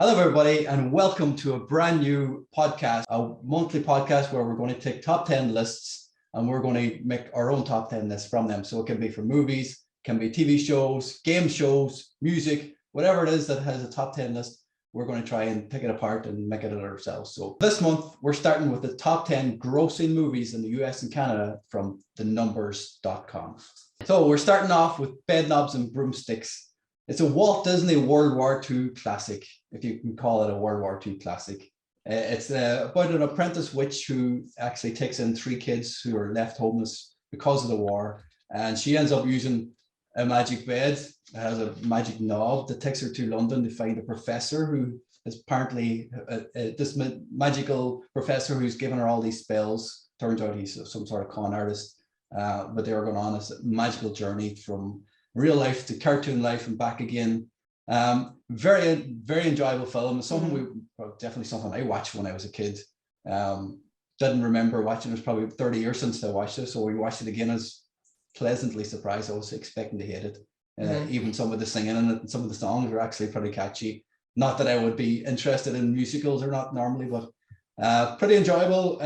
Hello, everybody, and welcome to a brand new podcast, a monthly podcast where we're going to take top 10 lists and we're going to make our own top 10 lists from them. So it can be from movies, can be TV shows, game shows, music, whatever it is that has a top 10 list. We're going to try and pick it apart and make it ourselves. So this month, we're starting with the top 10 grossing movies in the US and Canada from thenumbers.com. So we're starting off with Bedknobs and Broomsticks. It's a Walt Disney World War II classic, if you can call it a World War II classic. It's about an apprentice witch who actually takes in 3 kids who are left homeless because of the war. And she ends up using a magic bed. It has a magic knob that takes her to London to find a professor who is apparently this magical professor who's given her all these spells. Turns out he's some sort of con artist, but they're going on a magical journey from real life to cartoon life and back again. Very, very enjoyable film. It's something definitely something I watched when I was a kid. Didn't remember watching it. It was probably 30 years since I watched it, so we watched it again. I was pleasantly surprised. I was expecting to hate it. Even some of the singing in it and some of the songs were actually pretty catchy. Not that I would be interested in musicals or not normally, but pretty enjoyable.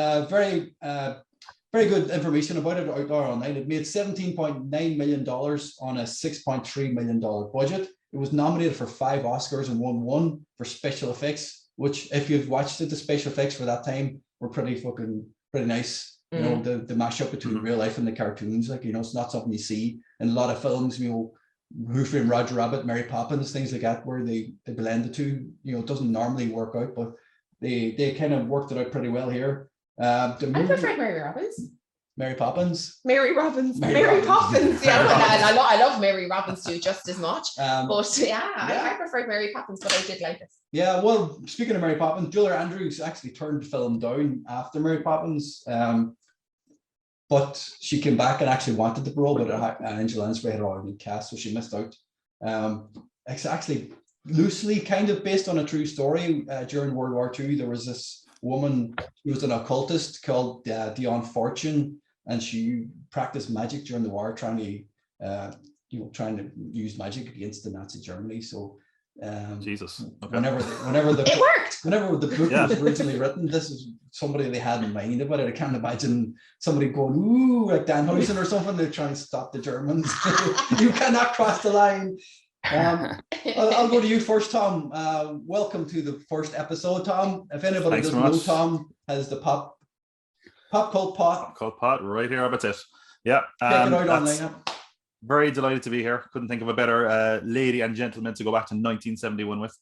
Very good information about it out there online. It made $17.9 million on a $6.3 million budget. It was nominated for 5 Oscars and won 1 for special effects, which if you've watched it, the special effects for that time were pretty nice. You know, the mashup between real life and the cartoons, like, you know, it's not something you see in a lot of films, you know, Who Framed Roger Rabbit, Mary Poppins, things like that, where they blend the two. You know, it doesn't normally work out, but they kind of worked it out pretty well here. I prefer Mary Robbins. Mary Poppins. Mary Poppins. Yeah, I love Mary Robbins too, just as much. I preferred Mary Poppins, but I did like it. Yeah, well, speaking of Mary Poppins, Julia Andrews actually turned the film down after Mary Poppins, but she came back and actually wanted the role, but Angela Lansbury had already been cast, so she missed out. It's actually loosely kind of based on a true story. During World War II, there was this woman who was an occultist called Dion Fortune, and she practiced magic during the war, trying to use magic against the Nazi Germany. So Jesus. Okay. Whenever it worked. Whenever the book was originally written, this is somebody they had in mind about it. I can't imagine somebody going, ooh, like Danhausen or something, they're trying to stop the Germans. You cannot cross the line. I'll go to you first, Tom. Welcome to the first episode, Tom. If anybody doesn't know, Tom has the pop cult pot. Cult pot right here about it. Yeah. Check it out online. Very delighted to be here. Couldn't think of a better lady and gentleman to go back to 1971 with.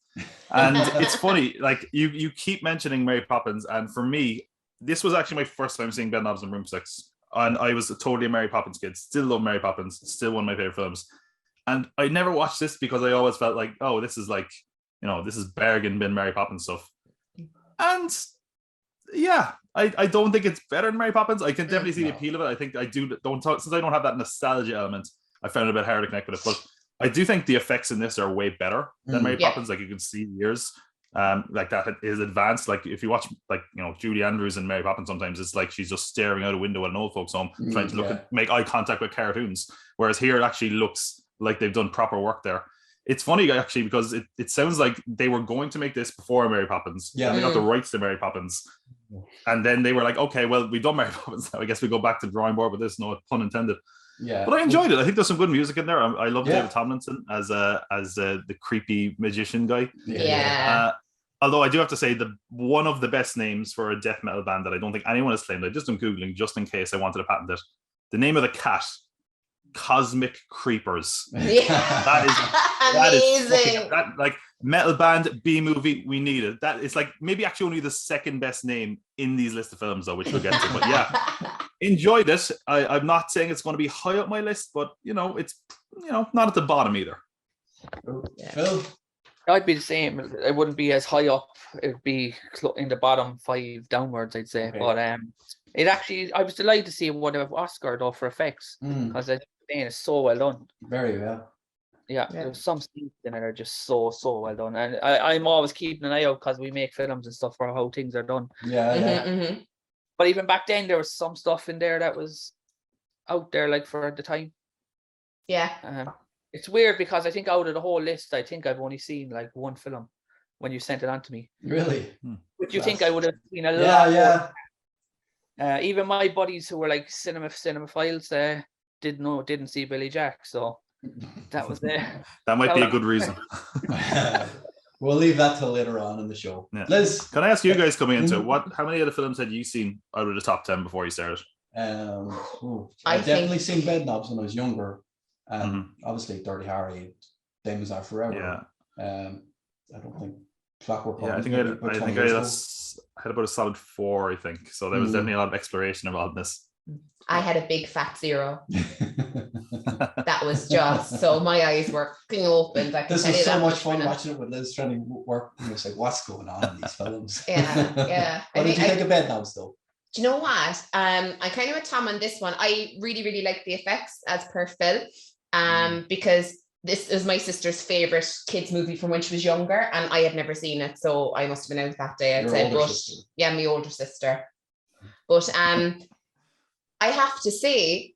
And it's funny, like you keep mentioning Mary Poppins, and for me, this was actually my first time seeing Bedknobs and Broomsticks, and I was totally a Mary Poppins kid. Still love Mary Poppins. Still one of my favorite films. And I never watched this because I always felt like, oh, this is like, you know, this is bargain bin Mary Poppins stuff. And yeah, I don't think it's better than Mary Poppins. I can definitely see the appeal of it. I think since I don't have that nostalgia element, I found it a bit hard to connect with it. But I do think the effects in this are way better than Mary Poppins. Like, you can see years like that is advanced. Like, if you watch, like, you know, Julie Andrews and Mary Poppins, sometimes it's like she's just staring out a window at an old folks home, trying to make eye contact with cartoons. Whereas here it actually looks like they've done proper work there. It's funny actually because it sounds like they were going to make this before Mary Poppins. Yeah, and they got the rights to Mary Poppins, and then they were like, okay, well, we've done Mary Poppins now. I guess we go back to the drawing board with this. No pun intended. Yeah, but I enjoyed it. I think there's some good music in there. I love David Tomlinson as the creepy magician guy. Although I do have to say, one of the best names for a death metal band that I don't think anyone has claimed. I just am googling just in case I wanted to patent it. The name of the cat. Cosmic Creepers. That is amazing. Like, metal band, B movie, we need it. That is like maybe actually only the second best name in these list of films, though, which we'll get to. But yeah, enjoyed it. I'm not saying it's going to be high up my list, but you know, it's, you know, not at the bottom either. Phil? I'd be the same. It wouldn't be as high up. It'd be in the bottom 5 downwards, I'd say. Okay. But it actually, I was delighted to see him win an Oscar though for effects, because it's so well done. Very well. Yeah, there's some scenes in it that are just so well done, and I'm always keeping an eye out because we make films and stuff for how things are done. But even back then, there was some stuff in there that was out there, like, for the time. Yeah. It's weird because I think out of the whole list, I think I've only seen like one film when you sent it on to me. Really? Would you think I would have seen a lot more? Even my buddies who were like cinemaphiles didn't see Billy Jack, so that was there. That might be a good reason. We'll leave that till later on in the show. Yeah. Liz, can I ask you guys coming into how many of the films had you seen out of the top 10 before you started? I definitely seen Bedknobs when I was younger, and obviously Dirty Harry, Diamonds Are Forever. I don't think Clockwork Orange. I think I had about a solid 4. I think so. There was definitely a lot of exploration involved in this. I had a big fat 0. That was just so my eyes were open. This was so much fun watching it with Liz trying to work. It was like, what's going on in these films? Yeah. What did you think of Bedknobs though? Do you know what? I kind of with Tom on this one. I really, really like the effects as per Phil, because this is my sister's favorite kids movie from when she was younger, and I had never seen it, so I must have been out that day. I'd say, my older sister. But I have to say,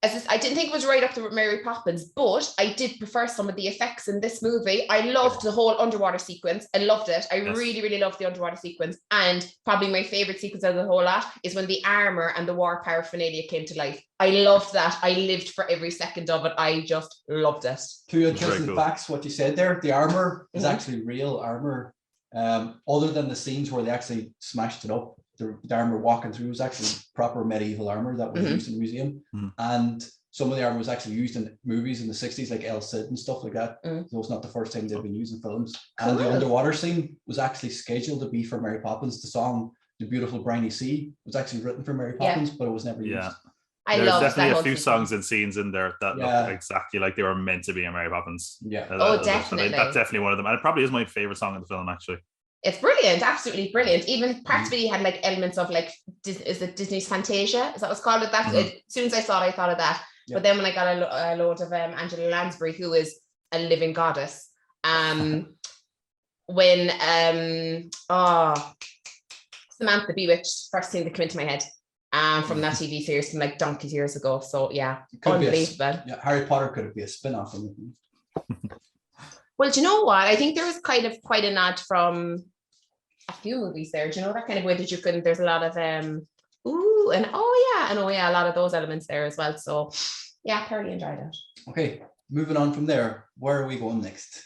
I didn't think it was right up there with Mary Poppins, but I did prefer some of the effects in this movie. I loved the whole underwater sequence. I loved it. I really, really loved the underwater sequence. And probably my favorite sequence of the whole lot is when the armor and the war paraphernalia came to life. I loved that. I lived for every second of it. I just loved it. 2 interesting facts, what you said there. The armor is actually real armor. Other than the scenes where they actually smashed it up, the armor walking through was actually proper medieval armor that was used in the museum, and some of the armor was actually used in movies in the 60s, like El Cid and stuff like that. So it's not the first time they've been used in films. Cool. And the underwater scene was actually scheduled to be for Mary Poppins. The song "The Beautiful Briny Sea" was actually written for Mary Poppins, but it was never used. There's definitely a few songs and scenes in there that look exactly like they were meant to be in Mary Poppins. Definitely. That's definitely one of them, and it probably is my favorite song in the film, actually. It's brilliant, absolutely brilliant. Even parts of it had like elements of like, is it Disney's Fantasia? Is that what's called? As soon as I saw it, I thought of that. Yeah. But then when I got a load of Angela Lansbury, who is a living goddess, when Samantha Bewitched, first thing that came into my head, from that TV series from like donkeys years ago. So yeah, unbelievable. Harry Potter could be a spin-off from it. Well, do you know what? I think there was kind of quite a nod from a few movies there. Do you know that kind of way that you can? There's a lot of a lot of those elements there as well. So yeah, thoroughly enjoyed it. Okay, moving on from there, where are we going next?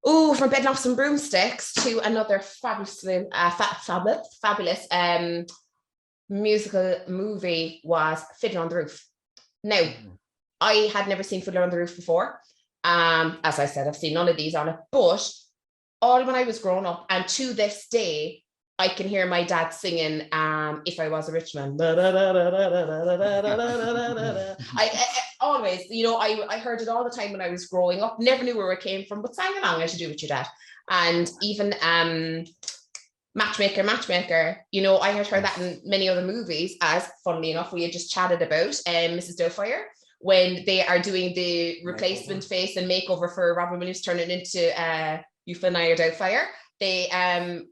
Oh, from Bedknobs and Broomsticks to another fabulous musical movie was Fiddler on the Roof. Now, I had never seen Fiddler on the Roof before. As I said, I've seen none of these on it, but all when I was growing up, and to this day, I can hear my dad singing If I Was a Rich Man. I always, I heard it all the time when I was growing up, never knew where it came from, but sang along as you do with your dad. And even Matchmaker, I had heard that in many other movies, as funnily enough, we had just chatted about Mrs. Doubtfire, when they are doing the replacement face and makeover for Robin Williams turning into Euphemia Doubtfire.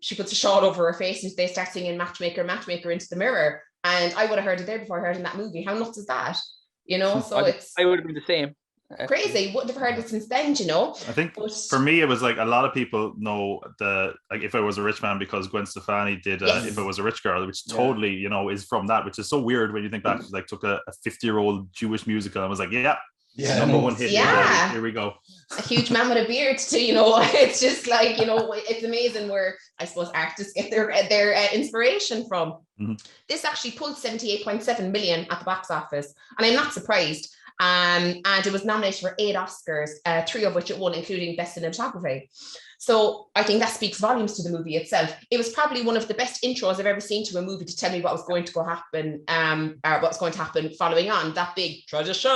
She puts a shawl over her face and they start singing Matchmaker into the mirror. And I would have heard it there before I heard it in that movie. How nuts is that? So I would have been the same. Crazy. Wouldn't have heard it since then, I think for me, it was like a lot of people know If I Was a Rich Man because Gwen Stefani did If I Was a Rich Girl, which totally, is from that, which is so weird when you think back. She took a 50-year-old Jewish musical and was like, number one hit. Yeah. Here we go. A huge man with a beard too, it's just like, it's amazing where I suppose artists get their inspiration from. This actually pulled 78.7 million at the box office, and I'm not surprised. And it was nominated for 8 Oscars, 3 of which it won, including Best Cinematography. So I think that speaks volumes to the movie itself. It was probably one of the best intros I've ever seen to a movie to tell me what was going to happen, or what's going to happen following on that big tradition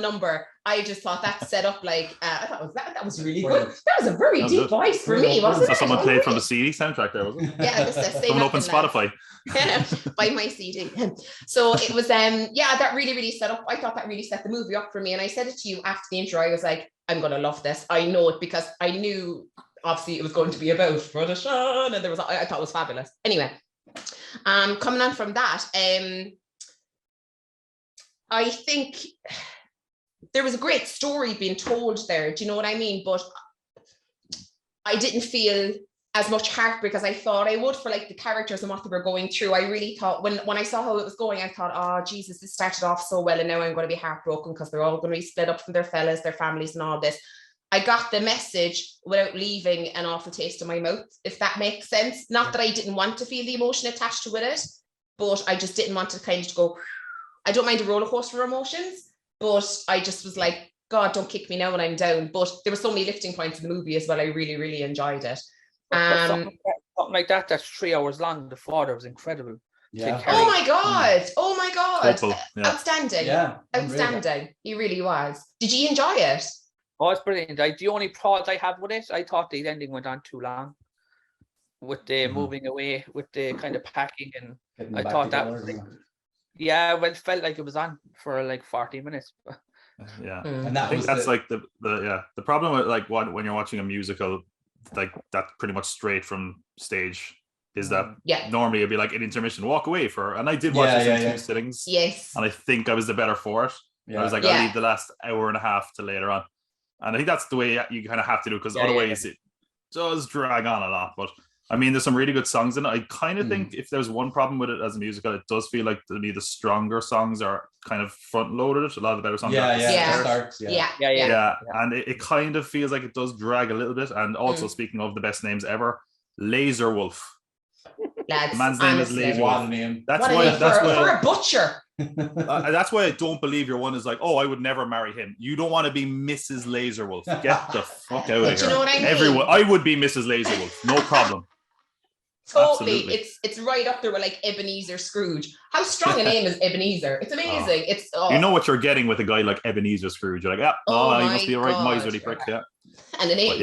number. I just thought that set up like I thought that was really good. That was a very deep voice for me, wasn't it? So someone played from the CD soundtrack there, wasn't it? Yeah, someone opened Spotify. By my CD. So it was that really, really set up. I thought that really set the movie up for me. And I said it to you after the intro. I was like, I'm gonna love this. I know it because I knew obviously it was going to be about tradition, and I thought it was fabulous. Anyway, coming on from that, I think there was a great story being told there. Do you know what I mean? But I didn't feel as much heartbreak as I thought I would for like the characters and what they were going through. I really thought when I saw how it was going, I thought, oh Jesus, this started off so well, and now I'm going to be heartbroken because they're all going to be split up from their fellas, their families, and all this. I got the message without leaving an awful taste in my mouth, if that makes sense. Not that I didn't want to feel the emotion attached to it, but I just didn't want to kind of go. I don't mind a roller coaster of emotions, but I just was like, God, don't kick me now when I'm down. But there were so many lifting points in the movie as well. I really, really enjoyed it. Something like that, that's 3 hours long. The father was incredible. Yeah. Oh my God. Oh my God. Yeah. Outstanding. Yeah. Outstanding. He really was. Did you enjoy it? Oh, it's brilliant. The only problem I have with it, I thought the ending went on too long with the moving away, with the kind of packing, and I thought that was yeah, well, it felt like it was on for like 40 minutes. Yeah, and I think that's like the problem with like when you're watching a musical, like that pretty much straight from stage, is that normally it'd be like an intermission, walk away for, and I did watch this in 2 sittings. Yes, and I think I was the better for it. I was like, I'll leave the last hour and a half to later on, and I think that's the way you kind of have to do, because otherwise it does drag on a lot. But I mean, there's some really good songs in it. I kind of think if there's one problem with it as a musical, it does feel like the stronger songs are kind of front loaded. A lot of the better songs. And it kind of feels like it does drag a little bit. And also, speaking of the best names ever, Laser Wolf. Lads, the man's name is Laser Wolf. That's why for a butcher. That's why I don't believe your one is like, oh, I would never marry him. You don't want to be Mrs. Laser Wolf. Get the fuck out of here. You know what I mean? Everyone, I would be Mrs. Laser Wolf. No problem. Totally. It's right up there with like Ebenezer Scrooge. How strong a name is Ebenezer? It's amazing. You know what you're getting with a guy like Ebenezer Scrooge. You're like, he must be a right miserly prick. Yeah. And an 8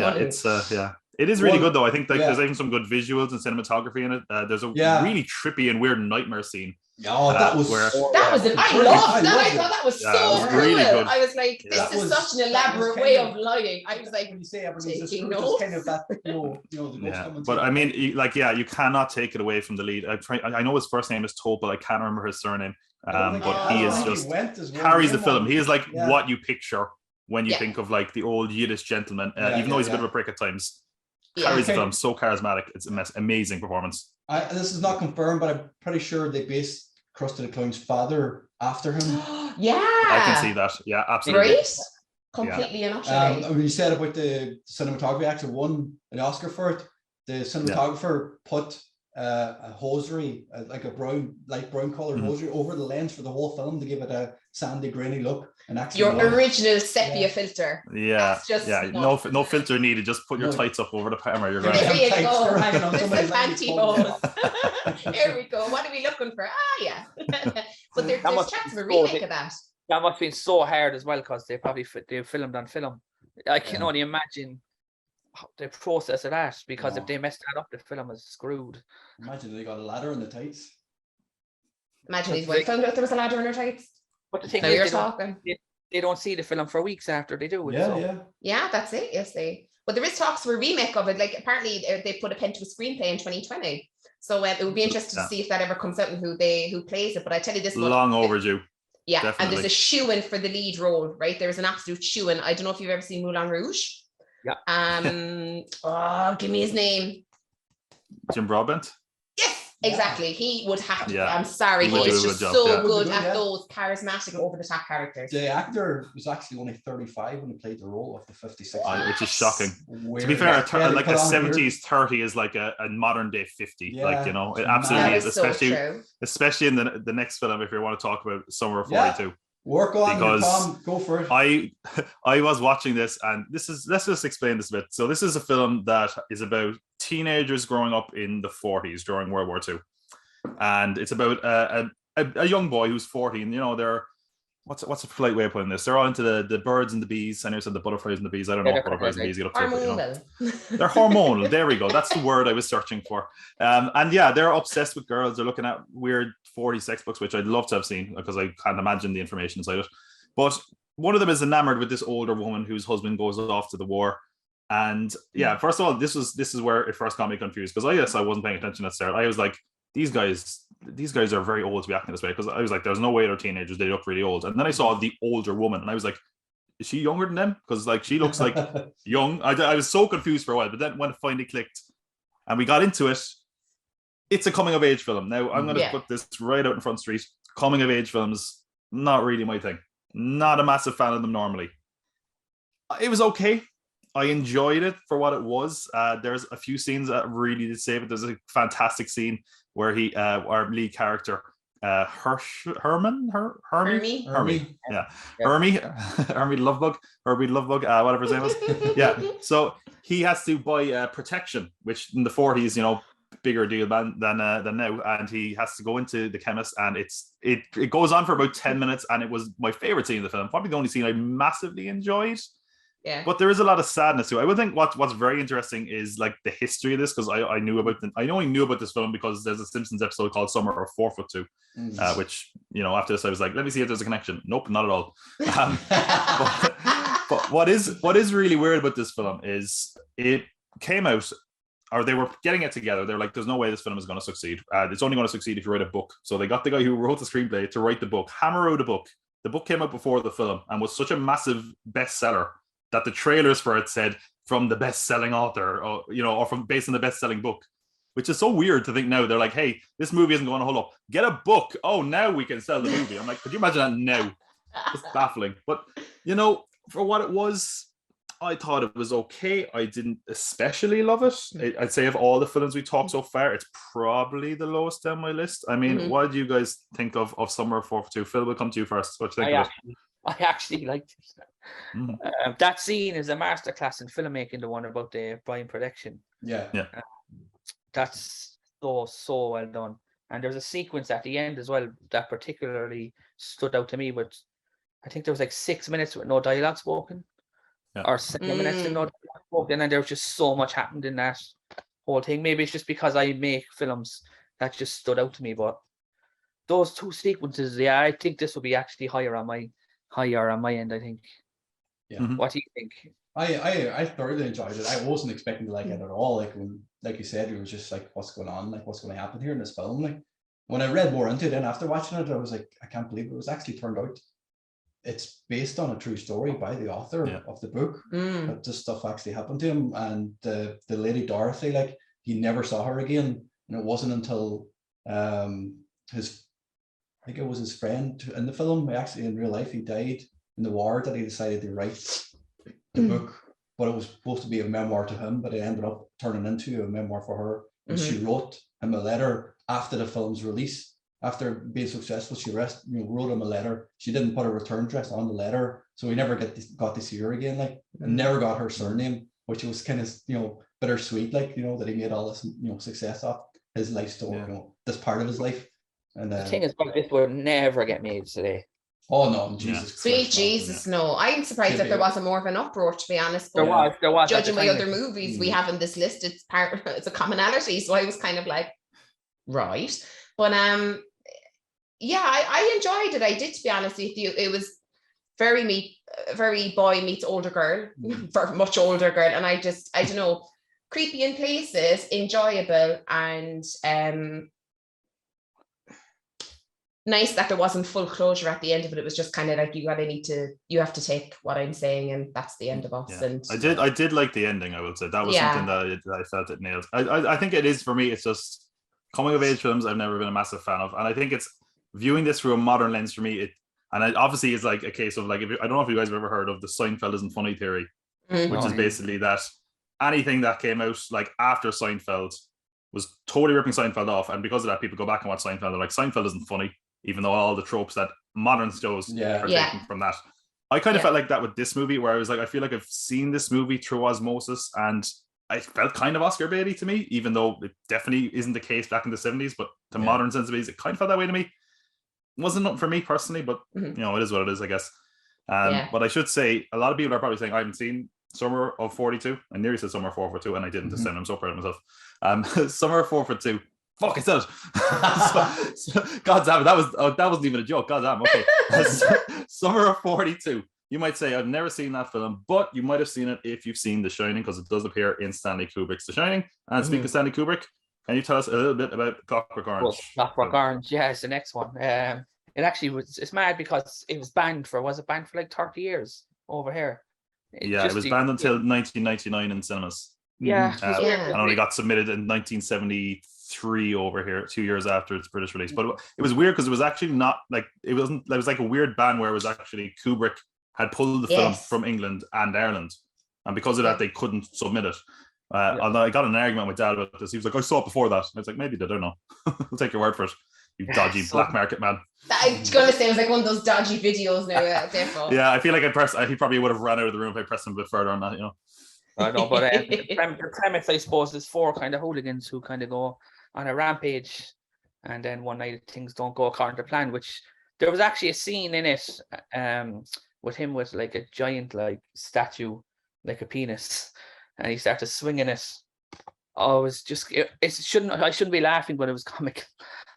it is really good though. I think like there's even some good visuals and cinematography in it. There's a really trippy and weird nightmare scene. Oh, that was I loved that. I thought that was so cool. Really good. I was like, this is such an elaborate way of lying. I was like, when you say taking notes, kind of that, but I mean, you cannot take it away from the lead. I know his first name is Tope, but I can't remember his surname. But he is just carries the film. He is like what you picture when you think of like the old Yiddish gentleman, even though he's a bit of a prick at times. Carries the film, so charismatic. It's amazing performance. This is not confirmed, but I'm pretty sure they based Krusty the Clown's father after him. I can see that. Yeah, absolutely. Right? Completely and utterly. When you said about the cinematography, actually won an Oscar for it. The cinematographer put a hosiery, like a light brown colored hosiery over the lens for the whole film to give it a sandy, grainy look. Your original sepia filter. Yeah, no filter needed. Just put your tights up over the camera. You're there you go. This is pantyhose. Here we go. What are we looking for? But there's chance of a remake of that. That must have been so hard as well, because they filmed on film. I can only imagine the process of that, because if they messed that up, the film is screwed. Imagine they got a ladder in the tights. Imagine his wife found out there was a ladder in her tights. But the thing is, they don't see the film for weeks after they do it. Yeah, that's it. Yes, but there is talks for a remake of it. Like apparently they put a pen to a screenplay in 2020. So it would be interesting to see if that ever comes out and who plays it. But I tell you this one, long overdue. Yeah, definitely. And there's a shoe-in for the lead role, right? There's an absolute shoe-in. I don't know if you've ever seen Moulin Rouge. Yeah. Give me his name. Jim Broadbent. Yes, exactly. He would have to. Yeah. I'm sorry, he is just so good at those charismatic and over-the-top characters. The actor was actually only 35 when he played the role of the 56. Which is shocking. To be fair, like a 70s 30 is like a modern day 50. Like, you know, it absolutely is. Especially in the next film, if you want to talk about Summer of 42. Work on it, Tom. Go for it. I was watching this, and let's just explain this a bit. So this is a film that is about teenagers growing up in the 40s during World War II, and it's about a young boy who's 14. You know, they're what's a polite way of putting this? They're all into the birds and the bees. I know said the butterflies and the bees. I don't know what butterflies and bees get up to. But, you know, they're hormonal. There we go. That's the word I was searching for. And yeah, they're obsessed with girls. They're looking at weird 40 sex books, which I'd love to have seen because I can't imagine the information inside it. But one of them is enamored with this older woman whose husband goes off to the war. And yeah, first of all, this is where it first got me confused, because I wasn't paying attention at the start. I was like, these guys are very old to be acting this way, because I was like, there's no way they're teenagers. They look really old. And then I saw the older woman, and I was like, is she younger than them? Because like she looks like young. I was so confused for a while, but then when it finally clicked and we got into it, it's a coming of age film. Now I'm going to put this right out in front street. Coming of age films, not really my thing. Not a massive fan of them normally. It was okay. I enjoyed it for what it was. There's a few scenes that really did save it. There's a fantastic scene where our lead character, Hermie, yeah, Hermie Lovebug, whatever his name was. Yeah, so he has to buy protection, which in the 40s, you know, bigger deal than now, and he has to go into the chemist, and it goes on for about 10 minutes, and it was my favorite scene in the film, probably the only scene I massively enjoyed. Yeah, but there is a lot of sadness to it. I would think what's very interesting is like the history of this, because I only knew about this film because there's a Simpsons episode called Summer of 4'2", which, you know, after this I was like, let me see if there's a connection. Nope, not at all. But what is really weird about this film is it came out, or they were getting it together. They're like, there's no way this film is going to succeed. It's only going to succeed if you write a book. So they got the guy who wrote the screenplay to write the book. Hammer wrote a book. The book came out before the film and was such a massive bestseller that the trailers for it said from the best-selling author, or from based on the best-selling book, which is so weird to think now. They're like, hey, this movie isn't going to hold up. Get a book. Oh, now we can sell the movie. I'm like, could you imagine that now? It's baffling. But, you know, for what it was, I thought it was okay. I didn't especially love it. I'd say of all the films we talked so far, it's probably the lowest on my list. I mean, what do you guys think of Summer of 4'2"? Phil, we'll come to you first. What do you think of it? I actually liked it. That scene is a masterclass in filmmaking, the one about the buying protection. Yeah. That's so well done. And there's a sequence at the end as well that particularly stood out to me, but I think there was like 6 minutes with no dialogue spoken. Yeah. Or 7 minutes with no dialogue spoken, and there was just so much happened in that whole thing. Maybe it's just because I make films that just stood out to me, but those two sequences, I think this will be actually higher on my end, I think. Yeah. What do you think? I thoroughly enjoyed it. I wasn't expecting to like it at all. Like you said, it was just like, what's going on? Like, what's going to happen here in this film? Like, when I read more into it, and after watching it, I was like, I can't believe it was actually turned out. It's based on a true story by the author of the book. That this stuff actually happened to him, and the lady Dorothy, like, he never saw her again, and it wasn't until I think it was his friend in the film. Actually, in real life, he died in the war, that he decided to write the book. But it was supposed to be a memoir to him, but it ended up turning into a memoir for her. And she wrote him a letter after the film's release. After being successful, she wrote him a letter. She didn't put a return address on the letter, so he never got to see her again. Like, and never got her surname, which was kind of bittersweet. Like, that he made all this success off his life story. This part of his life. And the thing is, this would never get made today. Oh no, Jesus! Sweet Jesus, no! I'm surprised that there wasn't more of an uproar, to be honest. But there was. Judging by other movies we have in this list, it's a commonality. So I was kind of like, right, but yeah, I enjoyed it. I did, to be honest with you. It was very boy meets older girl, very much older girl, and I don't know, creepy in places, enjoyable, and nice that there wasn't full closure at the end of it. It was just kind of like, you have to take what I'm saying, and that's the end of us. Yeah. And I did like the ending. I would say that was something that I felt it nailed. I think it is, for me, it's just coming of age films I've never been a massive fan of, and I think it's viewing this through a modern lens for me. Obviously is like a case of like, I don't know if you guys have ever heard of the Seinfeld isn't funny theory, which is basically that anything that came out like after Seinfeld was totally ripping Seinfeld off, and because of that, people go back and watch Seinfeld. They're like, Seinfeld isn't funny, even though all the tropes that modern shows are taken from that. I kind of felt like that with this movie, where I was like, I feel like I've seen this movie through osmosis, and I felt kind of Oscar baity to me, even though it definitely isn't the case back in the 70s, but to modern sensibilities, it kind of felt that way to me. It wasn't nothing for me personally, but it is what it is, I guess. But I should say, a lot of people are probably saying, I haven't seen Summer of 42. I nearly said Summer of 4'2", and I didn't this time. I'm so proud of myself. Summer of 4'2". Fuck, I said it. God damn it, that wasn't even a joke. God damn, okay. Summer of 42. You might say, I've never seen that film, but you might have seen it if you've seen The Shining, because it does appear in Stanley Kubrick's The Shining. And speaking of Stanley Kubrick, can you tell us a little bit about Clockwork Orange? Well, Clockwork Orange, it's the next one. It actually was, it's mad because it was banned for like 30 years over here. It was banned until 1999 in cinemas. Yeah, and only got submitted in 1973 over here, 2 years after its British release. But it was weird because it was actually not like it was like a weird ban where it was actually Kubrick had pulled the film from England and Ireland, and because of that they couldn't submit it. Although I got an argument with Dad about this, he was like, "I saw it before that." I was like, "Maybe they don't know." We'll take your word for it. You dodgy black market man. I was going to say it was like one of those dodgy videos now. Therefore. Yeah, I feel like he probably would have ran out of the room if I pressed him a bit further on that, you know. I know, but the premise, I suppose, is 4 kind of hooligans who kind of go on a rampage, and then one night things don't go according to plan. Which there was actually a scene in it, with him with like a giant like statue, like a penis, and he started swinging it. Oh, it was just I shouldn't be laughing, but it was comic.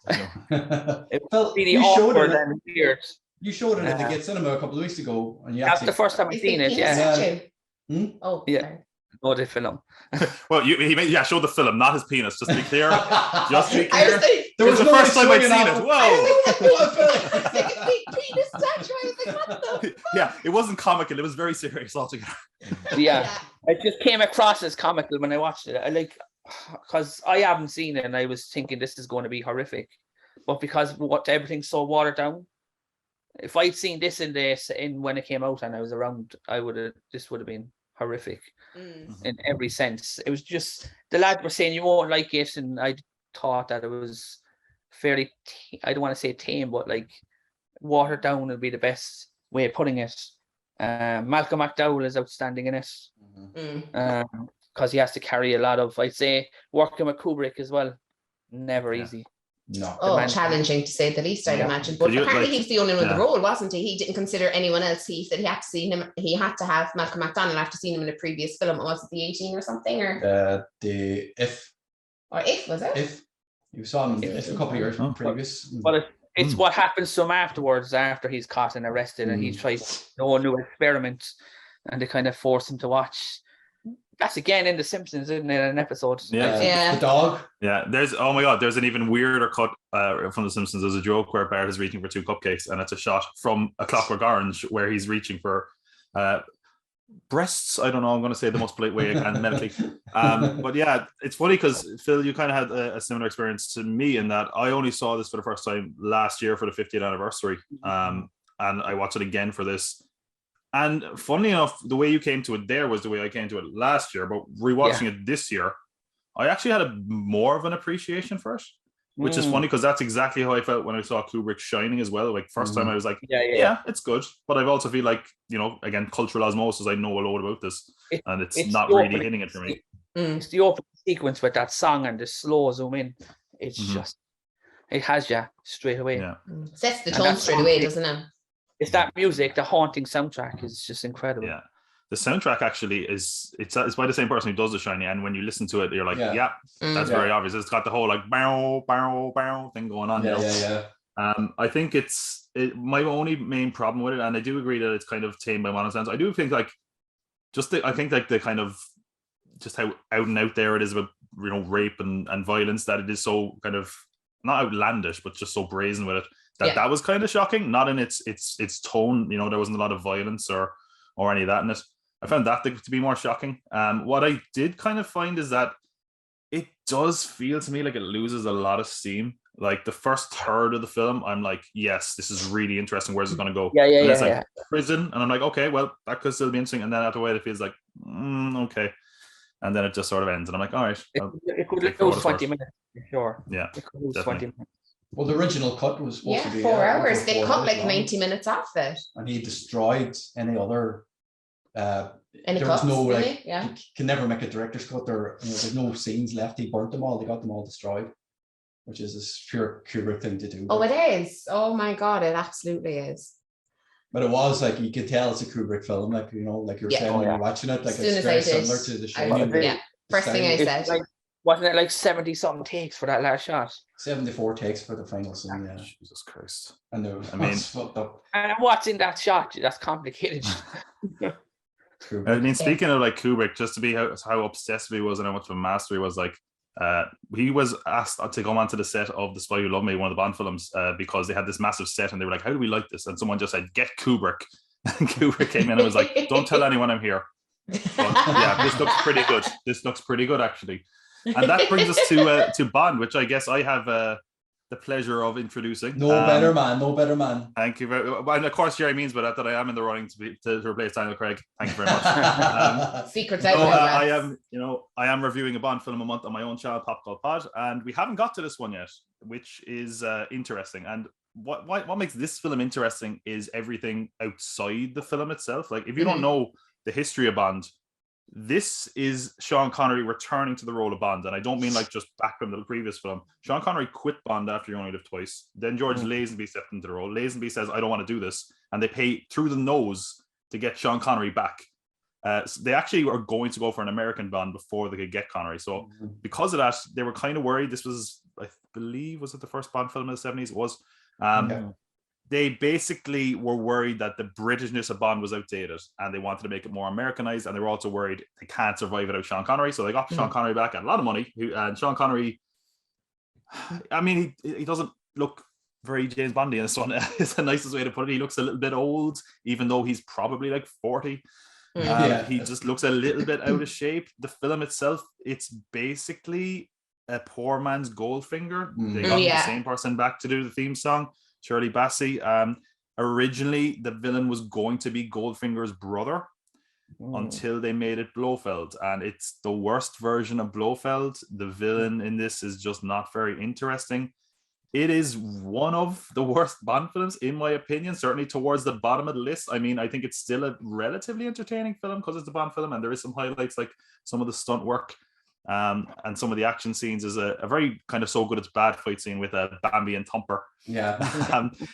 It was really awkward and weird. You showed it at the Get Cinema a couple of weeks ago, and that's the first time I've seen it. Yeah. Oh, yeah. sorry. No, the film. Well, he showed the film, not his penis. Just to be clear. Just to be clear. There was the first time I'd seen it. Whoa! Yeah, it wasn't comical. It was very serious altogether. Yeah, it just came across as comical when I watched it. Because I haven't seen it, and I was thinking this is going to be horrific, but because everything's so watered down. If I'd seen this in when it came out and I was around, this would have been horrific in every sense. It was just the lads were saying you won't like it, and I thought that it was fairly I don't want to say tame, but like watered down would be the best way of putting it. Malcolm McDowell is outstanding in it because he has to carry a lot of, I'd say, working with Kubrick as well, never easy. No. Challenging to say the least, I'd imagine. But apparently he's the only one in the role, wasn't he? He didn't consider anyone else. He said he had to see him. He had to have Malcolm McDowell after seeing him in a previous film. Was it the 18 or something? Or the If. Or If, was it? If. You saw him a couple of years previous. But it's what happens to him afterwards, after he's caught and arrested, and he tries a new experiment, and they kind of force him to watch. That's again in The Simpsons, isn't it? An episode. Yeah. The dog. Yeah. There's an even weirder cut from The Simpsons. There's a joke where Bart is reaching for 2 cupcakes, and it's a shot from A Clockwork Orange where he's reaching for breasts. I don't know. I'm going to say the most polite way I can medically. But yeah, it's funny because Phil, you kind of had a similar experience to me in that I only saw this for the first time last year for the 50th anniversary, and I watched it again for this. And funnily enough, the way you came to it there was the way I came to it last year. But rewatching it this year, I actually had more of an appreciation for it, which is funny because that's exactly how I felt when I saw Kubrick Shining as well. Like first time I was like, yeah, it's good. But I also feel like, again, cultural osmosis, I know a lot about this, and it's not really hitting it for me. It's the opening sequence with that song and the slow zoom in. It's just, it has you straight away. Yeah. Sets the tone straight away, doesn't it? It's that music, the haunting soundtrack is just incredible. Yeah. The soundtrack actually it's by the same person who does The Shining, and when you listen to it, you're like, that's very obvious. It's got the whole like bow, bow, bow thing going on. I think my only main problem with it, and I do agree that it's kind of tame by modern sense. I do think like the kind of just how out and out there it is about rape and violence, that it is so kind of not outlandish, but just so brazen with it. That was kind of shocking, not in its tone. There wasn't a lot of violence or any of that in it. I found that to be more shocking. What I did kind of find is that it does feel to me like it loses a lot of steam. Like the first third of the film, I'm like, yes, this is really interesting. Where's it going to go? It's like prison, and I'm like, okay, well, that could still be interesting. And then after a while, it feels like, okay. And then it just sort of ends, and I'm like, all right. It could lose 20 minutes, for sure. Yeah, it could lose 20 minutes. Well, the original cut was supposed to be 4 hours. They cut like 90 minutes off it. And he destroyed any other. Any there cuts, was no really? you can never make a director's cut. There's no scenes left. He burnt them all. They got them all destroyed, which is a pure Kubrick thing to do. Oh, it is. Oh my God, it absolutely is. But it was like you could tell it's a Kubrick film, like like you were saying when you're watching it, like it's very similar to The Shining. First thing I said. Wasn't it like 70 something takes for that last shot? 74 takes for the final scene. Yeah. Jesus Christ. I know. I mean, fucked up. And what's in that shot? That's complicated. I mean, speaking of like Kubrick, just to be how obsessed he was and how much of a master he was, like he was asked to come onto the set of The Spy Who Loved Me, one of the Bond films, because they had this massive set and they were like, how do we like this? And someone just said, get Kubrick. And Kubrick came in and was like, "Don't tell anyone I'm here." But yeah, this looks pretty good. This looks pretty good, actually. And that brings us to Bond, which I guess I have the pleasure of introducing. No better man. Thank you very much. And of course, Jerry means by that I am in the running to replace Daniel Craig. Thank you very much. Secrets out. I am reviewing a Bond film a month on my own channel, Pop Called Pod, and we haven't got to this one yet, which is interesting. And what makes this film interesting is everything outside the film itself. Like, if you don't know the history of Bond, this is Sean Connery returning to the role of Bond, and I don't mean like just back from the previous film. Sean Connery quit Bond after You Only Live Twice. Then George Lazenby stepped into the role. Lazenby says, "I don't want to do this," and they pay through the nose to get Sean Connery back. So they actually are going to go for an American Bond before they could get Connery. So because of that, they were kind of worried. This was, I believe, was it the first Bond film in the 70s? It was. They basically were worried that the Britishness of Bond was outdated and they wanted to make it more Americanized, and they were also worried they can't survive without Sean Connery. So they got Sean Connery back at a lot of money. And Sean Connery, I mean, he doesn't look very James Bondy in this one. It's the nicest way to put it. He looks a little bit old, even though he's probably like 40. He just looks a little bit out of shape. The film itself, it's basically a poor man's Goldfinger. They got the same person back to do the theme song, Shirley Bassey. Originally, the villain was going to be Goldfinger's brother until they made it Blofeld, and it's the worst version of Blofeld. The villain in this is just not very interesting. It is one of the worst Bond films, in my opinion, certainly towards the bottom of the list. I mean, I think it's still a relatively entertaining film because it's a Bond film, and there is some highlights, like some of the stunt work. And some of the action scenes is a very kind of so good it's bad fight scene with Bambi and Thumper,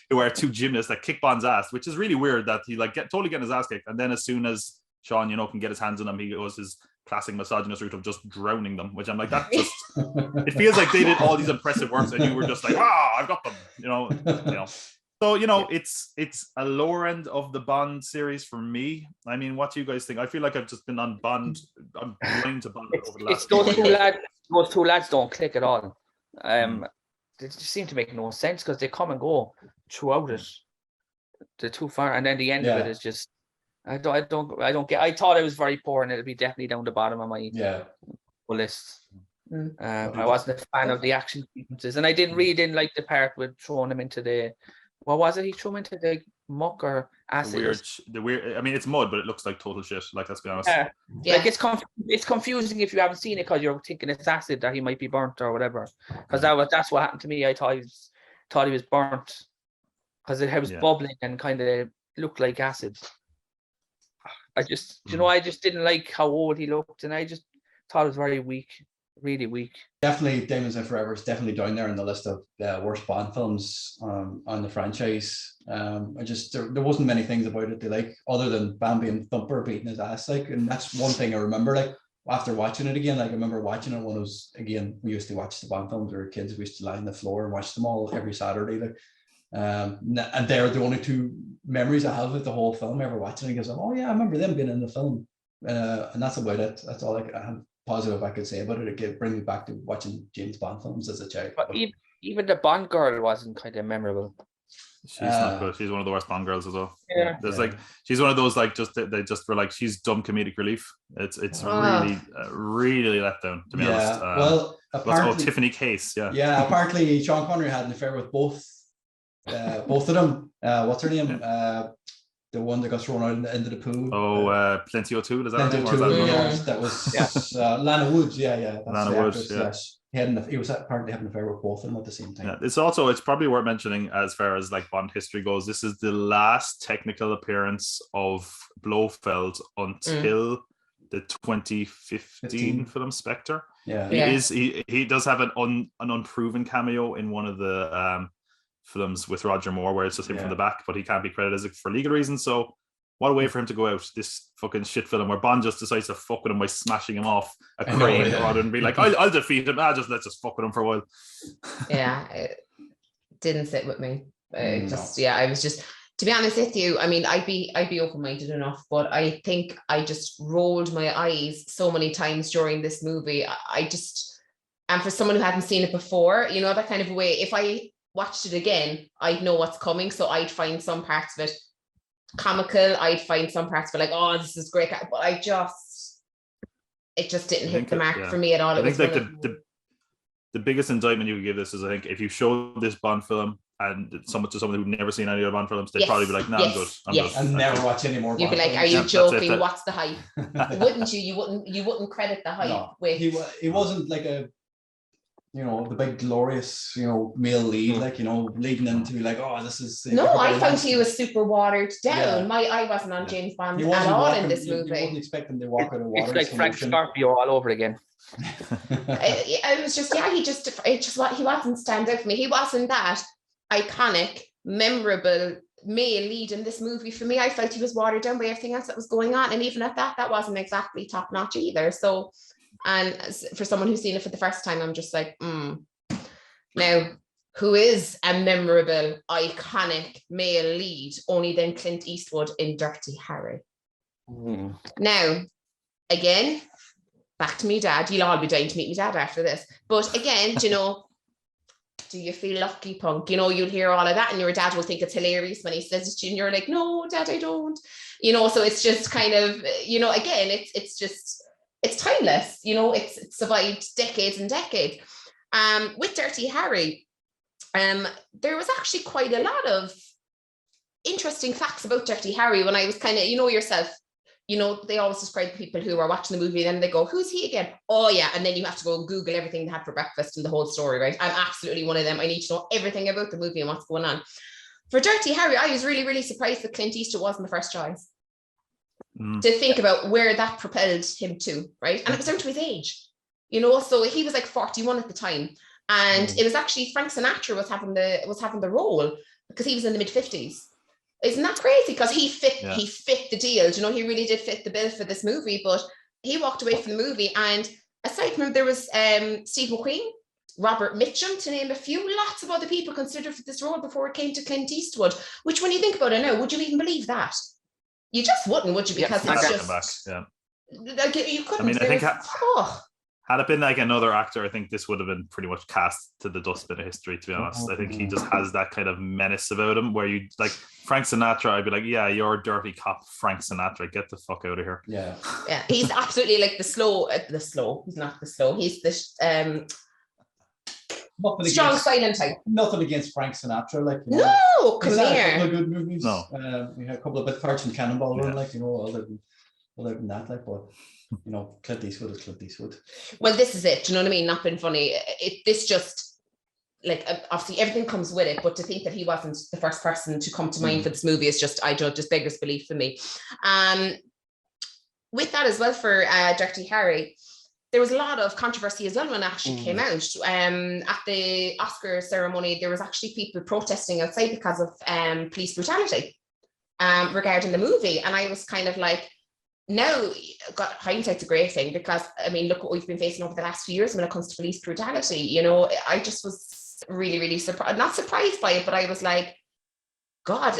who are two gymnasts that kick Bond's ass, which is really weird that he like totally getting his ass kicked, and then as soon as Sean can get his hands on him, he goes his classic misogynist route of just drowning them, which I'm like, that just it feels like they did all these impressive works and you were just like, I've got them, So, it's a lower end of the Bond series for me. I mean, what do you guys think? I feel like I've just been on Bond. I'm blind to Bond over the last. Those two lads don't click at all. They just seem to make no sense because they come and go throughout it. They're too far, and then the end of it is just. I don't get. I thought it was very poor, and it'll be definitely down the bottom of my list. I wasn't a fan of the action sequences, and I really didn't like the part with throwing him into the. What was it? He threw him into the muck or acid? The weird. I mean, it's mud, but it looks like total shit. Like, let's be honest. Like it's confusing if you haven't seen it because you're thinking it's acid that he might be burnt or whatever. Because that's what happened to me. I thought he was burnt because it was bubbling and kind of looked like acid. I just didn't like how old he looked, and I just thought it was very weak. Really weak. Definitely, Diamonds Are Forever is definitely down there in the list of worst Bond films on the franchise. There wasn't many things about it they like other than Bambi and Thumper beating his ass, like, and that's one thing I remember. Like after watching it again, like I remember watching it when it was we used to watch the Bond films. We were kids. We used to lie on the floor and watch them all every Saturday. Like, and they're the only two memories I have of the whole film. Ever watching it, because oh yeah, I remember them being in the film, and that's about it. That's all I have positive I could say about it. It brings me back to watching James Bond films as a child. But even the Bond girl wasn't kind of memorable. She's not good. She's one of the worst Bond girls as well. Like she's one of those like they just were like she's dumb comedic relief. It's really let down, to be honest. Well, apparently Tiffany Case. Apparently Sean Connery had an affair with both of them. What's her name? The one that got thrown out into the pool. Plenty O'Toole, is that? That was Lana Woods. Lana Woods. He was apparently having an affair with both of them at the same time. It's probably worth mentioning as far as like Bond history goes. This is the last technical appearance of Blofeld until the 2015 film Spectre. He does have an unproven cameo in one of the films with Roger Moore where it's just him from the back, but he can't be credited for legal reasons. So what a way for him to go out, this fucking shit film where Bond just decides to fuck with him by smashing him off a crane rather than be like, I'll defeat him. Let's just fuck with him for a while. It didn't sit with me. I was just, to be honest with you, I mean, I'd be open-minded enough, but I think I just rolled my eyes so many times during this movie. And for someone who hadn't seen it before, that kind of way, if I watched it again, I'd know what's coming, so I'd find some parts of it comical. I'd find some parts were like, oh, this is great, but it just didn't hit the mark for me at all. I think like the biggest indictment you could give this is, I think, if you show this Bond film and to someone who'd never seen any other Bond films, they'd probably be like, "No, I'm good. I'm good." And never watch any more. You'd be like, "Are you joking? What's the hype?" Wouldn't you? You wouldn't credit the hype with. He wasn't like a, the big glorious, male lead, like leading into like, oh, this is. No, I found he was super watered down. I wasn't on James Bond at all in this movie. You wouldn't expect him to walk out of water. It's like Frank Scorpio all over again. It was just he wasn't stand out for me. He wasn't that iconic, memorable male lead in this movie for me. I felt he was watered down by everything else that was going on, and even at that wasn't exactly top notch either. So, and for someone who's seen it for the first time, I'm just like, Now, who is a memorable, iconic male lead? Only then Clint Eastwood in Dirty Harry. Now, again, back to me dad. You'll all be dying to meet me dad after this. But again, do you feel lucky, punk? You'll hear all of that, and your dad will think it's hilarious when he says it to you, and you're like, no, dad, I don't. So it's just kind of, again, it's timeless. It's survived decades and decades. With Dirty Harry, there was actually quite a lot of interesting facts about Dirty Harry when I was kind of, yourself. They always describe people who are watching the movie and then they go, who's he again? Oh yeah. And then you have to go and Google everything they had for breakfast and the whole story, right? I'm absolutely one of them. I need to know everything about the movie and what's going on. For Dirty Harry, I was really, really surprised that Clint Eastwood wasn't the first choice. To think about where that propelled him to, right? And it was down to his age, so he was like 41 at the time. And it was actually Frank Sinatra was having the role because he was in the mid-50s. Isn't that crazy? Because he fit the deal. He really did fit the bill for this movie, but he walked away from the movie. And aside from him, there was Steve McQueen, Robert Mitchum, to name a few, lots of other people considered for this role before it came to Clint Eastwood, which when you think about it now, would you even believe that? You just wouldn't, would you? Because it's just... Like, you couldn't. I think had it been like another actor, I think this would have been pretty much cast to the dustbin of history, to be honest. I think he just has that kind of menace about him where you like Frank Sinatra, I'd be like, yeah, you're a dirty cop, Frank Sinatra, get the fuck out of here. Yeah. He's absolutely like the slow. He's not the slow. He's the strong silent type. Nothing against Frank Sinatra, like no, come here. A couple of good movies. No, we had a couple of bit parts in Cannonball Run, like other than that, like, but Clint Eastwood is Clint Eastwood. Well, this is it. Do you know what I mean? Not being funny. This just like obviously everything comes with it, but to think that he wasn't the first person to come to mind for this movie is just just beggars belief for me. With that as well for Dirty Harry, there was a lot of controversy as well when it actually came out. At the Oscar ceremony, there was actually people protesting outside because of police brutality regarding the movie, and I was kind of like, no, hindsight's a great thing because, look what we've been facing over the last few years when it comes to police brutality. I just was really, really surprised, not surprised by it, but I was like, God,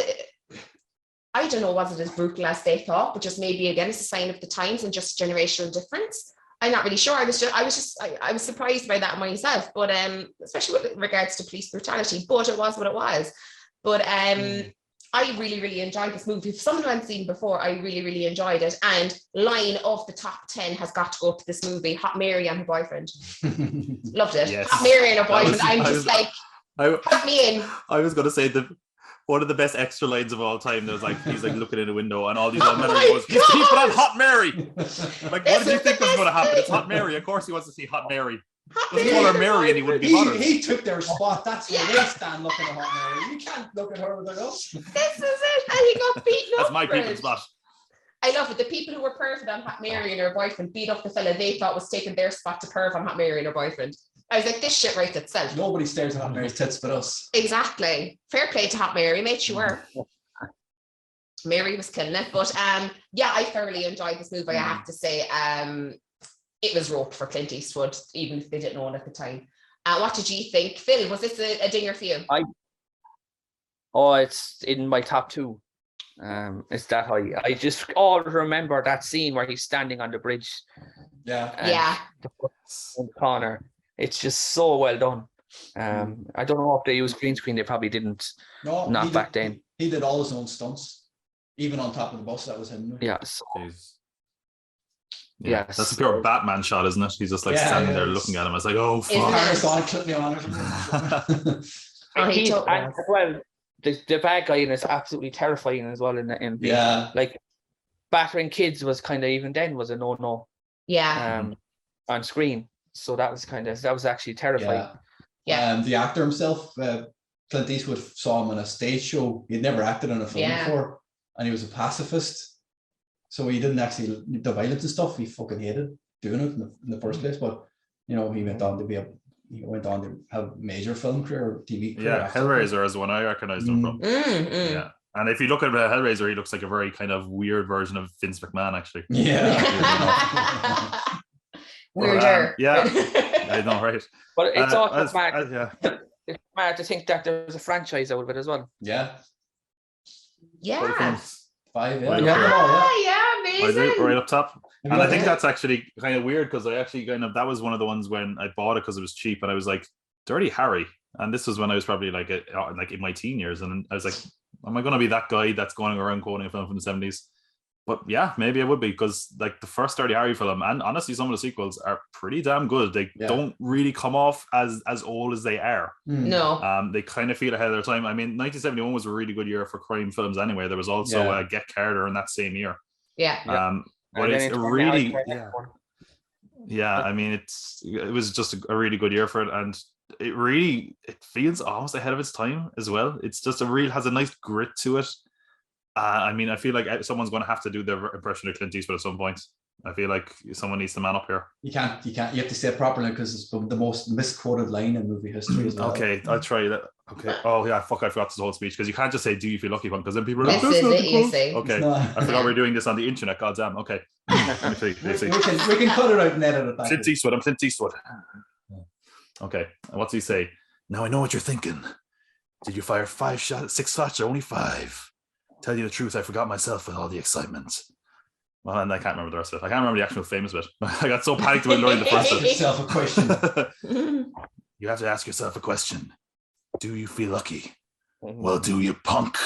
I don't know, was it as brutal as they thought, but just maybe again, it's a sign of the times and just generational difference. I'm not really sure. I was surprised by that myself, but especially with regards to police brutality, but it was what it was. But I really, really enjoyed this movie. For someone who hadn't seen before, I really, really enjoyed it. And line of the top 10 has got to go to this movie, Hot Mary and her boyfriend. Loved it. Yes. Hot Mary and her boyfriend. Put me in. I was going to say one of the best extra lines of all time. There was like, he's like looking in a window and all these old men goes, he's people on Hot Mary. Like, what did you think was going to happen? It's Hot Mary. Of course he wants to see Hot Mary. Doesn't call her Mary and he wouldn't be hotter. He took their spot. That's where they stand looking at Hot Mary. You can't look at her with their nose. This is it. And he got beaten up. That's my people's spot. I love it. The people who were perved on Hot Mary and her boyfriend beat up the fella they thought was taking their spot to perv on Hot Mary and her boyfriend. I was like, this shit writes itself. Nobody stares at Hot Mary's tits but us. Exactly. Fair play to Hot Mary. Made you work. Mary was killing it. But yeah, I thoroughly enjoyed this movie, I have to say. It was roped for Clint Eastwood, even if they didn't know it at the time. What did you think? Phil, was this a dinger for you? It's in my top two. It's that high. I just always remember that scene where he's standing on the bridge. Yeah. In the corner. It's just so well done. I don't know if they used green screen. They probably didn't. No, not back then. He did all his own stunts. Even on top of the bus, that was him. Yeah. So, yeah, that's a pure Batman shot, isn't it? He's just like standing there looking at him. It's like, oh fuck. Well, the bad guy in is absolutely terrifying as well. Like battering kids was kind of, even then, was a no. Yeah. On screen, so that was actually terrifying. Yeah. The actor himself, Clint Eastwood, saw him on a stage show. He'd never acted on a film before, and he was a pacifist. So he didn't actually, the violence and stuff, he fucking hated doing it in the first place. But he went on to have a major film career, TV career. Yeah, Hellraiser is the one I recognized him from. Yeah, and if you look at Hellraiser, he looks like a very kind of weird version of Vince McMahon, actually. Yeah. Weirder. I know, right? But it's also mad. It's mad to think that there's a franchise out of it as well. Yeah. Yeah. 5, amazing. Right up top. And I think that's actually kind of weird, because I actually that was one of the ones when I bought it because it was cheap, and I was like, Dirty Harry. And this was when I was probably like in my teen years, and I was like, am I going to be that guy that's going around quoting a film from the 70s? But yeah, maybe I would be, because like the first Dirty Harry film, and honestly some of the sequels, are pretty damn good. They don't really come off as old as they are. No. They kind of feel ahead of their time. I mean, 1971 was a really good year for crime films anyway. There was also Get Carter in that same year. But it's really I mean, it was just a really good year for it, and it feels almost ahead of its time as well. It's just has a nice grit to it. I mean, I feel like someone's going to have to do their impression of Clint Eastwood at some point. I feel like someone needs to man up here. You can't. You have to say it properly, because it's the most misquoted line in movie history as well. Okay, I'll try that. Okay. Oh yeah, fuck! I forgot the whole speech, because you can't just say "Do you feel lucky?" because then people are like, "This is it." You say. Okay, I forgot we're doing this on the internet. Goddamn. Okay. we can cut it out and edit it back. Clint Eastwood. I'm Clint Eastwood. Okay. What's he say? Now I know what you're thinking. Did you fire 6 shots, or only 5? Tell you the truth, I forgot myself with all the excitement. Well, and I can't remember the rest of it. I can't remember the actual famous bit. I got so panicked about learning the first bit. Yourself a question. You have to ask yourself a question. Do you feel lucky? Well, do you, punk?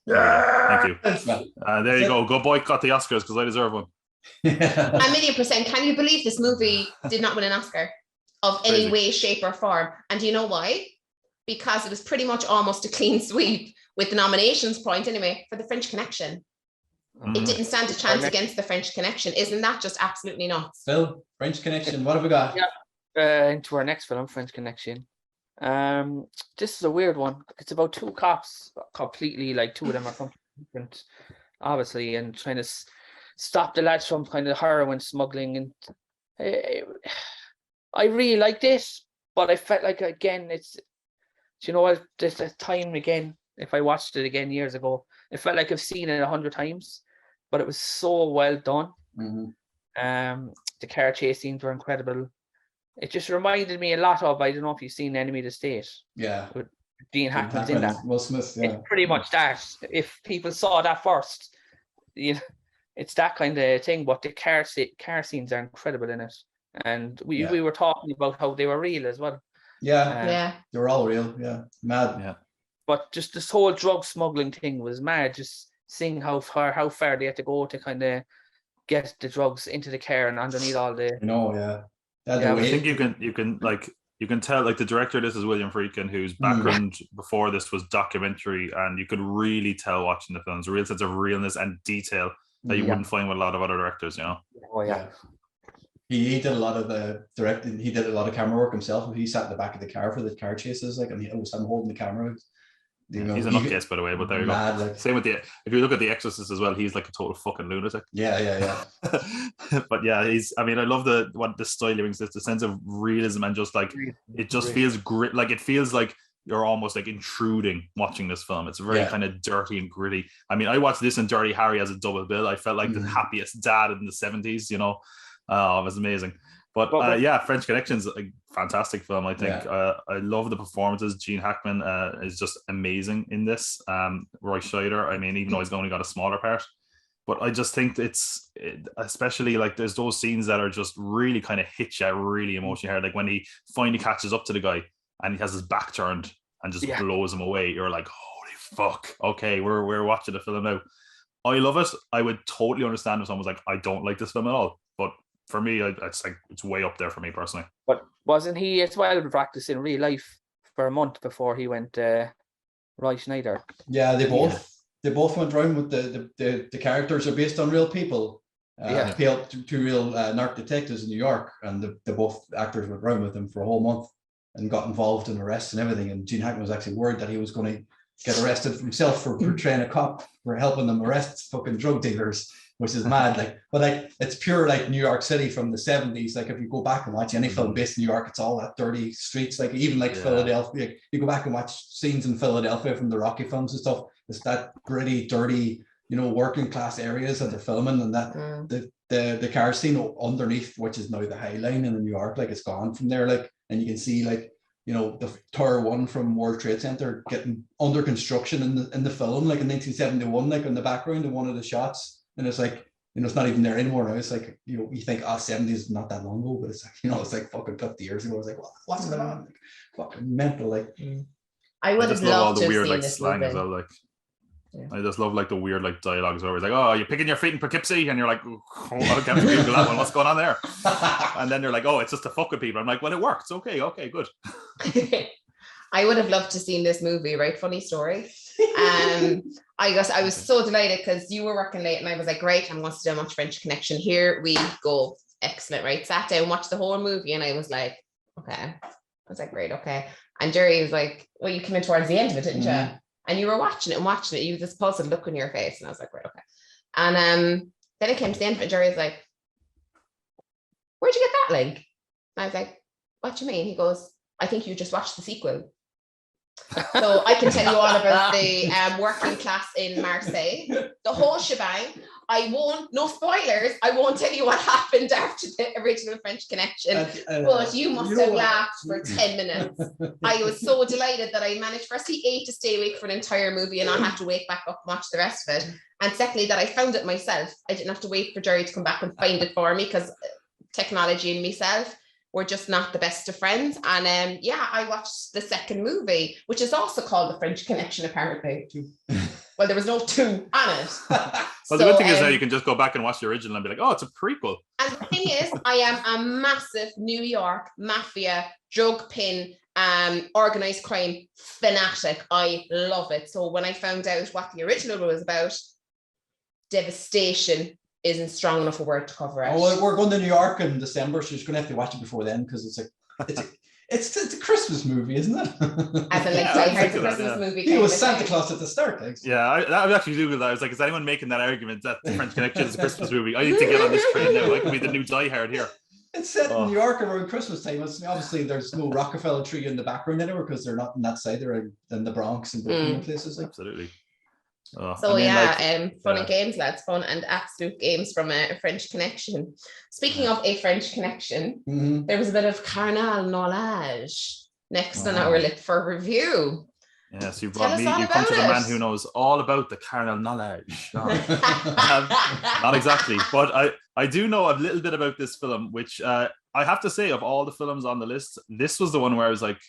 Thank you. There you go. Go boycott the Oscars, because I deserve one. 1,000,000%. Can you believe this movie did not win an Oscar of any way, shape, or form? And do you know why? Because it was pretty much almost a clean sweep, with the nominations point anyway, for The French Connection. It didn't stand a chance against The French Connection. Isn't that just absolutely nuts? Phil, French Connection, what have we got? Into our next film, French Connection. This is a weird one. It's about 2 cops, completely, like 2 of them are completely different, obviously, and trying to stop the lads from kind of heroin smuggling. And I really like this, but I felt like, again, it's, you know what, there's a time again, if I watched it again years ago, it felt like I've seen it 100 times, but it was so well done. The car chase scenes were incredible. It just reminded me a lot of, I don't know if you've seen Enemy of the State. Yeah. With Dean Hackman's in that. Will Smith, yeah. It's pretty much that. If people saw that first, you know, it's that kind of thing, but the car scenes are incredible in it. And we were talking about how they were real as well. Yeah. They were all real. Yeah. Mad. Yeah. But just this whole drug smuggling thing was mad. Just seeing how far they had to go to kind of get the drugs into the car and underneath all the. I think you can tell, like, the director of this is William Friedkin, whose background before this was documentary, and you could really tell watching the films a real sense of realness and detail that you wouldn't find with a lot of other directors, you know. Oh yeah. He did a lot of the directing. He did a lot of camera work himself. He sat in the back of the car for the car chases, like, and he was holding the camera. He's a nutcase, by the way, but there you go. Like, same with if you look at The Exorcist as well, he's like a total fucking lunatic. Yeah. But yeah, I love the style he brings, the sense of realism, and just like, it just feels grit. Like, it feels like you're almost like intruding watching this film. It's very kind of dirty and gritty. I mean, I watched this and Dirty Harry as a double bill. I felt like the happiest dad in the 70s, you know. It was amazing. But French Connection's a fantastic film, I think. I love the performances. Gene Hackman is just amazing in this. Roy Scheider, I mean, even though he's only got a smaller part. But I just think especially, like, there's those scenes that are just really kind of hit you really emotionally hard. Like when he finally catches up to the guy and he has his back turned and just blows him away. You're like, holy fuck. Okay, we're watching the film now. I love it. I would totally understand if someone was like, I don't like this film at all. But for me, it's way up there for me personally. But wasn't he as well practicing real life for a month before he went Roy Schneider? Yeah, they both went around with the characters are based on real people. Two real narc detectives in New York, and the both actors went around with them for a whole month and got involved in arrests and everything. And Gene Hackman was actually worried that he was going to get arrested himself for portraying a cop for helping them arrest fucking drug dealers, which is mad. But it's pure like New York City from the 70s. Like if you go back and watch any film based in New York, it's all that dirty streets. Like even Philadelphia, you go back and watch scenes in Philadelphia from the Rocky films and stuff. It's that gritty, dirty, working class areas that they're filming, and that the car scene underneath, which is now the High Line in New York, like it's gone from there, like, and you can see like the Tower 1 from World Trade Center getting under construction in the film, like in 1971, like in the background in one of the shots, and it's like it's not even there anymore now. It's like you think 70s is not that long ago, but it's like it's like fucking 50 years ago. It's like what's going on? Like, fucking mental. Like I would have loved all the weird like slang movie. as well, like. Yeah. I just love like the weird like dialogues where it's like, oh, you're picking your feet in Poughkeepsie, and you're like, oh, I can't Google that one. What's going on there? And then they're like, oh, it's just to fuck with people. I'm like, well, it worked. Okay, good. I would have loved to seen this movie, right? Funny story. I was so delighted because you were working late, and I was like, great, I'm going to do much French Connection. Here we go. Excellent, right? Sat down, watched the whole movie, and I was like, okay. I was like, great, okay. And Jerry was like, well, you came in towards the end of it, didn't you? And you were watching it. You had this puzzled look on your face. And I was like, right, okay. And then it came to the end of it. Jerry was like, where'd you get that link? And I was like, what do you mean? He goes, I think you just watched the sequel. So I can tell you all about the working class in Marseille, the whole shebang. No spoilers, I won't tell you what happened after the original French Connection, but you must have laughed for 10 minutes. I was so delighted that I managed, firstly, A, to stay awake for an entire movie and not have to wake back up and watch the rest of it. And secondly, that I found it myself. I didn't have to wait for Jerry to come back and find it for me, because technology and myself were just not the best of friends. And I watched the second movie, which is also called The French Connection, apparently. Well, there was no 2 on it. Well, the good thing is now you can just go back and watch the original and be like, oh, it's a prequel. And the thing is, I am a massive New York mafia, drug pin, organized crime fanatic. I love it. So when I found out what the original was about, devastation isn't strong enough a word to cover it. Oh, well, we're going to New York in December, so you're going to have to watch it before then, because it's a Christmas movie, isn't it? As in, like, Die Hard's a Christmas movie. He was Santa Claus at the start. Like. Yeah, I was actually doing that. I was like, is anyone making that argument that The French Connection is a Christmas movie? I need to get on this train now. I can be the new Die Hard here. It's set in New York around Christmas time. Obviously, there's no Rockefeller tree in the background anywhere, because they're not on that side. They're in the Bronx and Brooklyn and places. Like. Absolutely. Fun and games, lads. Fun and absolute games from a French Connection. Speaking of a French Connection, there was a bit of Carnal Knowledge next on our list for review. Yes, you come to the man who knows all about the Carnal Knowledge. Not exactly, but I do know a little bit about this film, which I have to say, of all the films on the list, this was the one where I was like,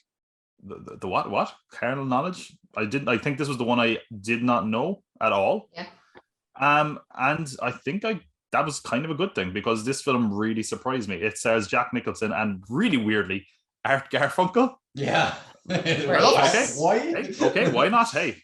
the what Carnal Knowledge. I think this was the one I did not know at all. Yeah. And I think that was kind of a good thing, because this film really surprised me. It stars Jack Nicholson and, really weirdly, Art Garfunkel. Yeah. Okay. Why? Okay, why not? Hey,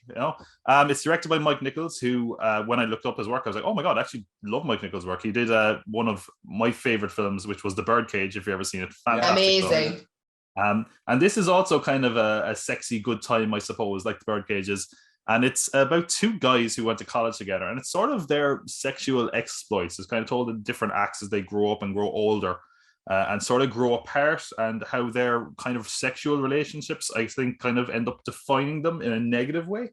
it's directed by Mike Nichols, who, when I looked up his work, I was like, oh my God, I actually love Mike Nichols' work. He did one of my favorite films, which was The Birdcage, if you've ever seen it. Fantastic. Amazing. Film. And this is also kind of a sexy good time, I suppose, like The Birdcage is. And it's about 2 guys who went to college together, and it's sort of their sexual exploits. It's kind of told in different acts as they grow up and grow older, and sort of grow apart, and how their kind of sexual relationships, I think, kind of end up defining them in a negative way.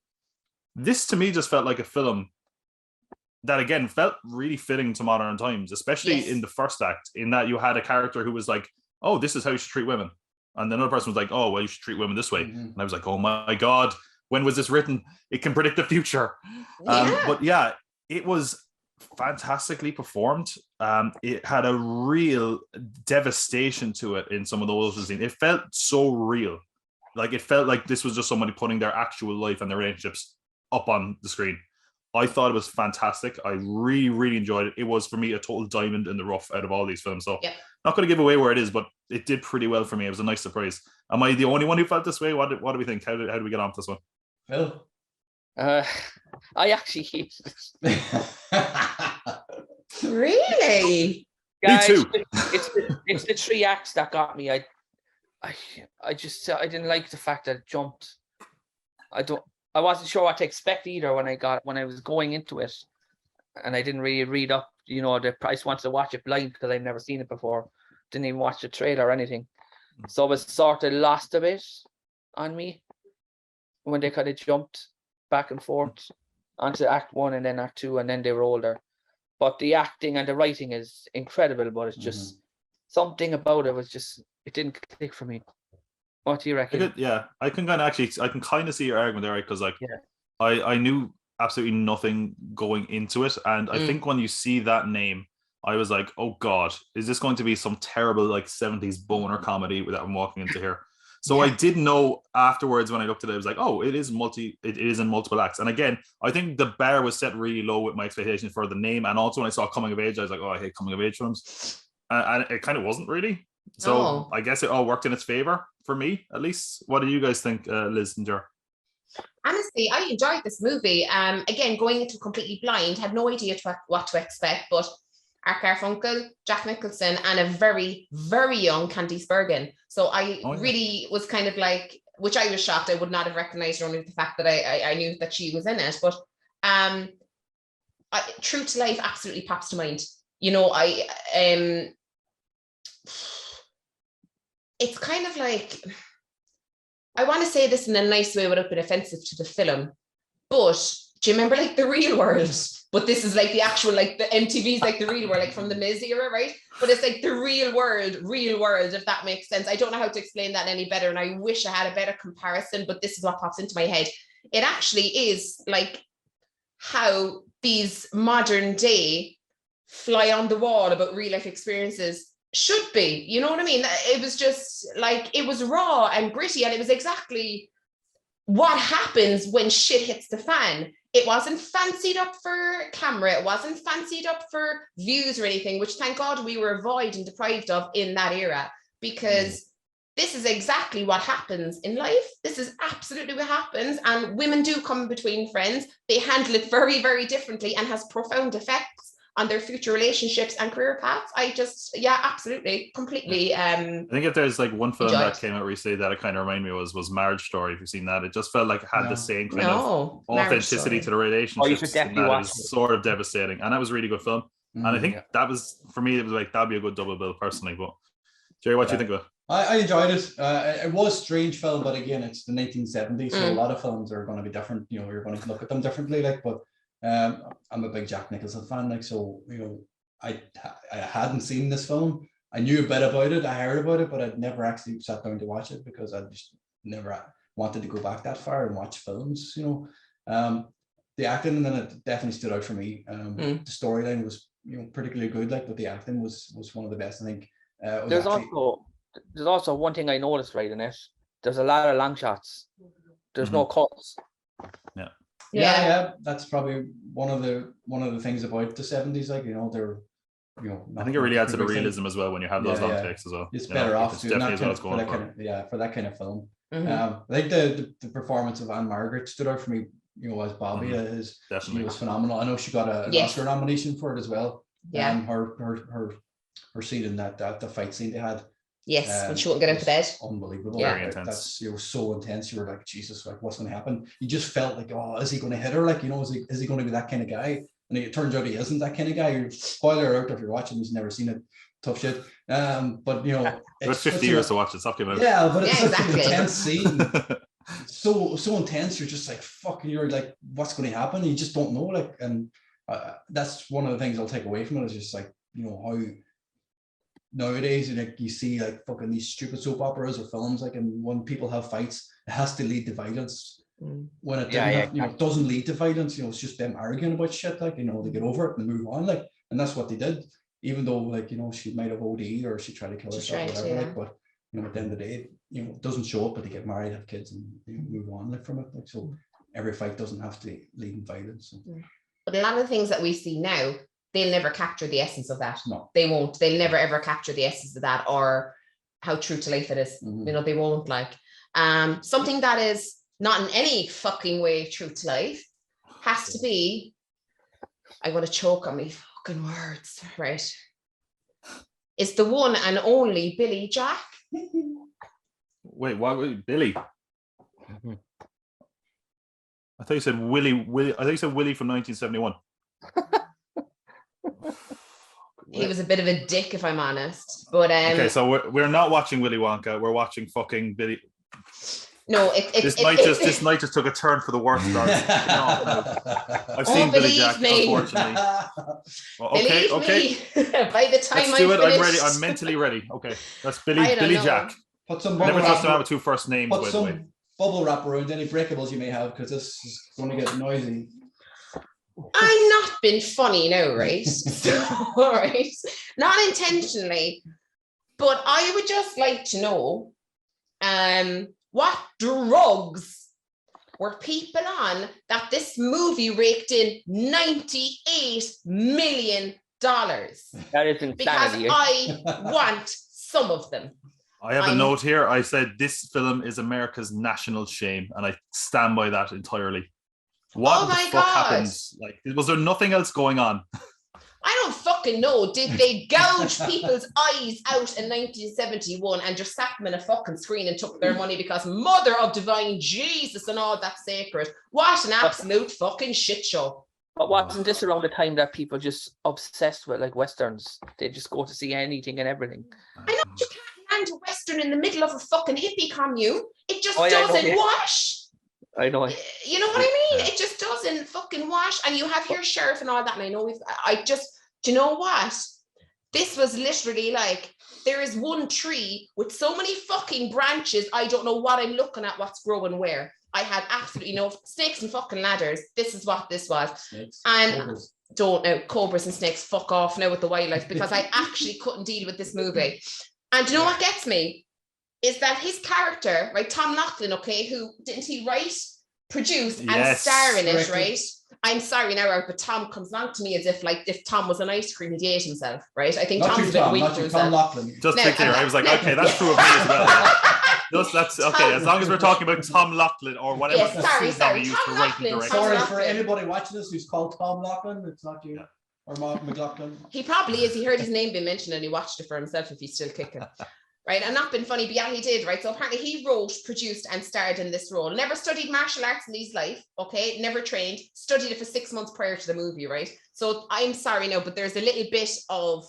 This, to me, just felt like a film that, again, felt really fitting to modern times, especially in the first act, in that you had a character who was like, oh, this is how you should treat women. And another person was like, oh, well, you should treat women this way. And I was like, oh my God, when was this written? It can predict the future. But yeah, it was fantastically performed. It had a real devastation to it in some of those scenes. It felt so real. Like, it felt like this was just somebody putting their actual life and their relationships up on the screen. I thought it was fantastic. I really, really enjoyed it. It was, for me, a total diamond in the rough out of all these films. So not going to give away where it is, but it did pretty well for me. It was a nice surprise. Am I the only one who felt this way? What do we think? How do we get on with this one? Phil? I actually hated it. Really? Guys, me too. It's the 3 acts that got me. I didn't like the fact that it jumped. I wasn't sure what to expect either when I was going into it, and I didn't really read up. The price wanted to watch it blind because I've never seen it before. Didn't even watch the trailer or anything, so it was sort of lost a bit on me when they kind of jumped back and forth onto Act 1 and then Act 2, and then they were older. But the acting and the writing is incredible, but it's just something about it didn't click for me. What do you reckon? I can kind of see your argument there, right? Because I knew absolutely nothing going into it, and I think when you see that name, I was like, oh God, is this going to be some terrible like 70s boner comedy that I'm walking into here? So I did know afterwards when I looked at it, I was like, oh, it is in multiple acts. And again, I think the bar was set really low with my expectations for the name, and also when I saw coming of age, I was like, oh, I hate coming of age films, and it kind of wasn't really. So I guess it all worked in its favor for me, at least. What do you guys think, Liz and Jar? Honestly, I enjoyed this movie. Again, going into completely blind, had no idea what to expect, but Art Garfunkel, Jack Nicholson, and a very, very young Candice Bergen. So I really was kind of like, which I was shocked. I would not have recognized her, only the fact that I knew that she was in it. But True to Life absolutely pops to mind. It's kind of like, I want to say this in a nice way without being offensive to the film, but do you remember like The Real World? But this is like the actual, like the MTV's like The Real World, like from the Miz era, right? But it's like the real world, if that makes sense. I don't know how to explain that any better, and I wish I had a better comparison, but this is what pops into my head. It actually is like how these modern day fly on the wall about real life experiences should be, you know what I mean? It was just like, it was raw and gritty, and it was exactly what happens when shit hits the fan. It wasn't fancied up for camera, it wasn't fancied up for views or anything, which thank God we were avoided and deprived of in that era, because this is exactly what happens in life. This is absolutely what happens, and women do come between friends. They handle it very, very differently and has profound effects on their future relationships and career paths. Absolutely, completely. I think if there's like one film that came out recently that it kind of reminded me was Marriage Story. If you've seen that, it just felt like it had the same kind of authenticity to the relationships. You should definitely watch it. Sort of devastating, and that was a really good film. And I think that was, for me, it was like, that'd be a good double bill personally. But Jerry, what do you think of it? I enjoyed it. It was a strange film, but again, it's the 1970s, so a lot of films are going to be different. You're going to look at them differently. But I'm a big Jack Nicholson fan, so I hadn't seen this film. I knew a bit about it, I heard about it, but I'd never actually sat down to watch it because I just never wanted to go back that far and watch films. The acting, and then it definitely stood out for me. The storyline was particularly good, but the acting was one of the best, I think. There's also one thing I noticed right in it. There's a lot of long shots. There's no cuts. Yeah, that's probably one of the things about the 70s. They're I think it really adds to the realism as well when you have those long takes as well. It's better off doing that for that kind of film. I think the performance of Anne Margaret stood out for me. As Bobby she was phenomenal. I know she got an Oscar nomination for it as well. Her scene in the fight scene they had. Yes, when she wouldn't get out of bed. Unbelievable. Very intense. That's so intense. You were like, Jesus, what's going to happen? You just felt like, oh, is he going to hit her? Is he going to be that kind of guy? And it turns out he isn't that kind of guy. Spoiler alert if you're watching, he's never seen it. Tough shit. But it's 50 years to watch it. Stop giving it. Yeah, but it's such an intense scene. so intense. You're just like, fuck. You're like, what's going to happen? You just don't know. And that's one of the things I'll take away from it. Is just like, how nowadays you see fucking these stupid soap operas or films, and when people have fights, it has to lead to violence. When it doesn't lead to violence, it's just them arguing about shit. They get over it and move on. And that's what they did. Even though she might have OD'd or she tried to kill herself, whatever. But at the end of the day, it doesn't show up. But they get married, have kids, and move on from it. So every fight doesn't have to lead in violence. So. But a lot of the things that we see now, they'll never capture the essence of that. No. They won't. They'll never ever capture the essence of that or how true to life it is. Mm-hmm. You know, they won't. Like something that is not in any fucking way true to life has to be, I want to choke on me fucking words, right? It's the one and only Billy Jack. Wait, what? Billy? I thought you said Willie. I thought you said Willie from 1971. He was a bit of a dick, if I'm honest. But okay, so we're not watching Willy Wonka. We're watching fucking Billy. No, this night just took a turn for the worse. I've seen Billy Jack, unfortunately. Well, okay. By the time let's do it. I'm ready. I'm mentally ready. Okay, that's Billy Jack. Put some never trust a man with two first names. Put some bubble wrap around any breakables you may have, because this is going to get noisy. I'm not being funny now, right? All right, not intentionally, but I would just like to know, what drugs were people on that this movie raked in $98 million? That is insanity. Because I want some of them. I have a note here. I said this film is America's national shame, and I stand by that entirely. What the fuck happens? Like, was there nothing else going on? I don't fucking know. Did they gouge people's eyes out in 1971 and just sat them in a fucking screen and took their money because Mother of Divine Jesus and all that sacred? What an absolute fucking shit show. But wasn't this around the time that people just obsessed with like Westerns? They just go to see anything and everything. I know you can't land a Western in the middle of a fucking hippie commune. It just doesn't wash. I know. You know what I mean? It just doesn't fucking wash. And you have your sheriff and all that. And I know do you know what? This was literally like, there is one tree with so many fucking branches. I don't know what I'm looking at, what's growing where. I had absolutely no snakes and fucking ladders. This is what this was. Snakes, and cobras. Don't know, cobras and snakes, fuck off now with the wildlife, because I actually couldn't deal with this movie. And you know what gets me? Is that his character, right, Tom Laughlin, okay, who didn't he write, produce, and star in it, right? I'm sorry now, but Tom comes along to me as if Tom was an ice cream, he'd ate himself, right? I think Tom's a bit weak for himself. Tom Laughlin. Just to be clear, I was like, okay, that's true of me as well. That's okay, as long as we're talking about Tom Laughlin or whatever. Yes, sorry. Tom Laughlin. Sorry for anybody watching this who's called Tom Laughlin. It's not you. Or Mark McLaughlin. He probably is. He heard his name being mentioned and he watched it for himself if he's still kicking. Right, I'm not being funny, but yeah, he did, right? So apparently he wrote, produced, and starred in this role. Never studied martial arts in his life, okay? Never trained. Studied it for 6 months prior to the movie, right? So I'm sorry now, but there's a little bit of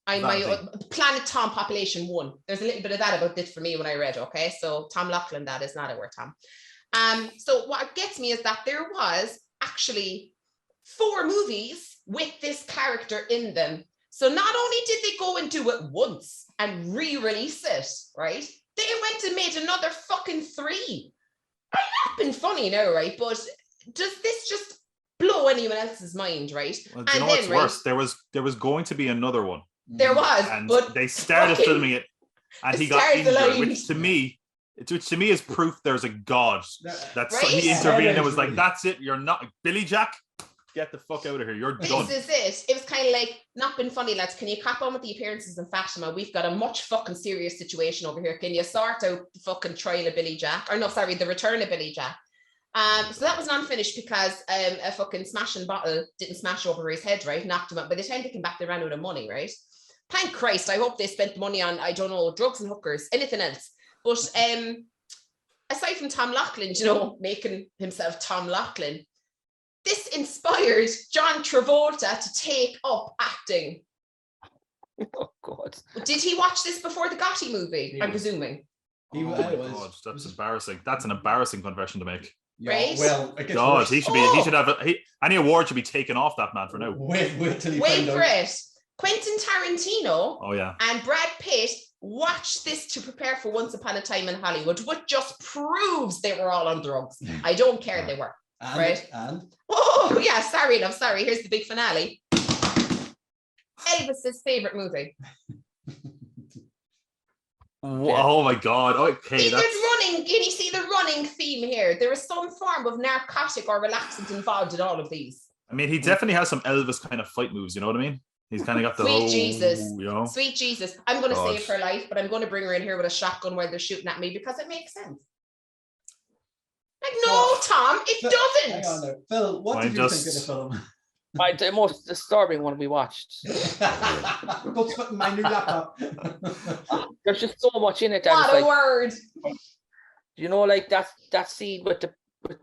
my Planet Tom Population 1. There's a little bit of that about this for me when I read, okay? So Tom Laughlin, that is not a word, Tom. So what gets me is that there was actually 4 movies with this character in them. So not only did they go and do it once and re-release it, right? They went and made another fucking 3. I'm not being funny now, right? But does this just blow anyone else's mind, right? Well, do you know what's worse? There was going to be another one. There was, and but they started filming it, and he got injured, which to me is proof there's a God. That's right? He intervened and was like, "That's it. You're not Billy Jack. Get the fuck out of here. You're done." This is it. It was kind of like, not been funny, lads. Can you crack on with the appearances in Fatima? We've got a much fucking serious situation over here. Can you sort out the fucking trial of Billy Jack? Or no, sorry, the return of Billy Jack. So that was unfinished because a fucking smashing bottle didn't smash over his head, right? Knocked him out. By the time they came back, they ran out of money, right? Thank Christ. I hope they spent the money on, I don't know, drugs and hookers, anything else. But aside from Tom Laughlin, making himself Tom Laughlin, this inspired John Travolta to take up acting. Oh, God. Did he watch this before the Gotti movie? I'm presuming. Oh my God, that's embarrassing. That's an embarrassing confession to make. Yeah, right? Well, God, he should have any award should be taken off that man for now. Wait till he wait for it. Quentin Tarantino and Brad Pitt watched this to prepare for Once Upon a Time in Hollywood, which just proves they were all on drugs. I don't care they were. Right? Oh, yeah, sorry, love, sorry. Here's the big finale. Elvis's favorite movie. Oh my God. Okay. He was running can you see the running theme here? There is some form of narcotic or relaxant involved in all of these. I mean, he definitely has some Elvis kind of fight moves, you know what I mean? He's kind of got the Sweet Jesus. you know? Sweet Jesus. I'm going to save her life, but I'm going to bring her in here with a shotgun while they're shooting at me because it makes sense. Like, no, Tom, it doesn't. Hang on there. Phil, what did you think of the film? The most disturbing one we watched. Go spit in my new laptop. There's just so much in it. That What a word. You know, like that scene with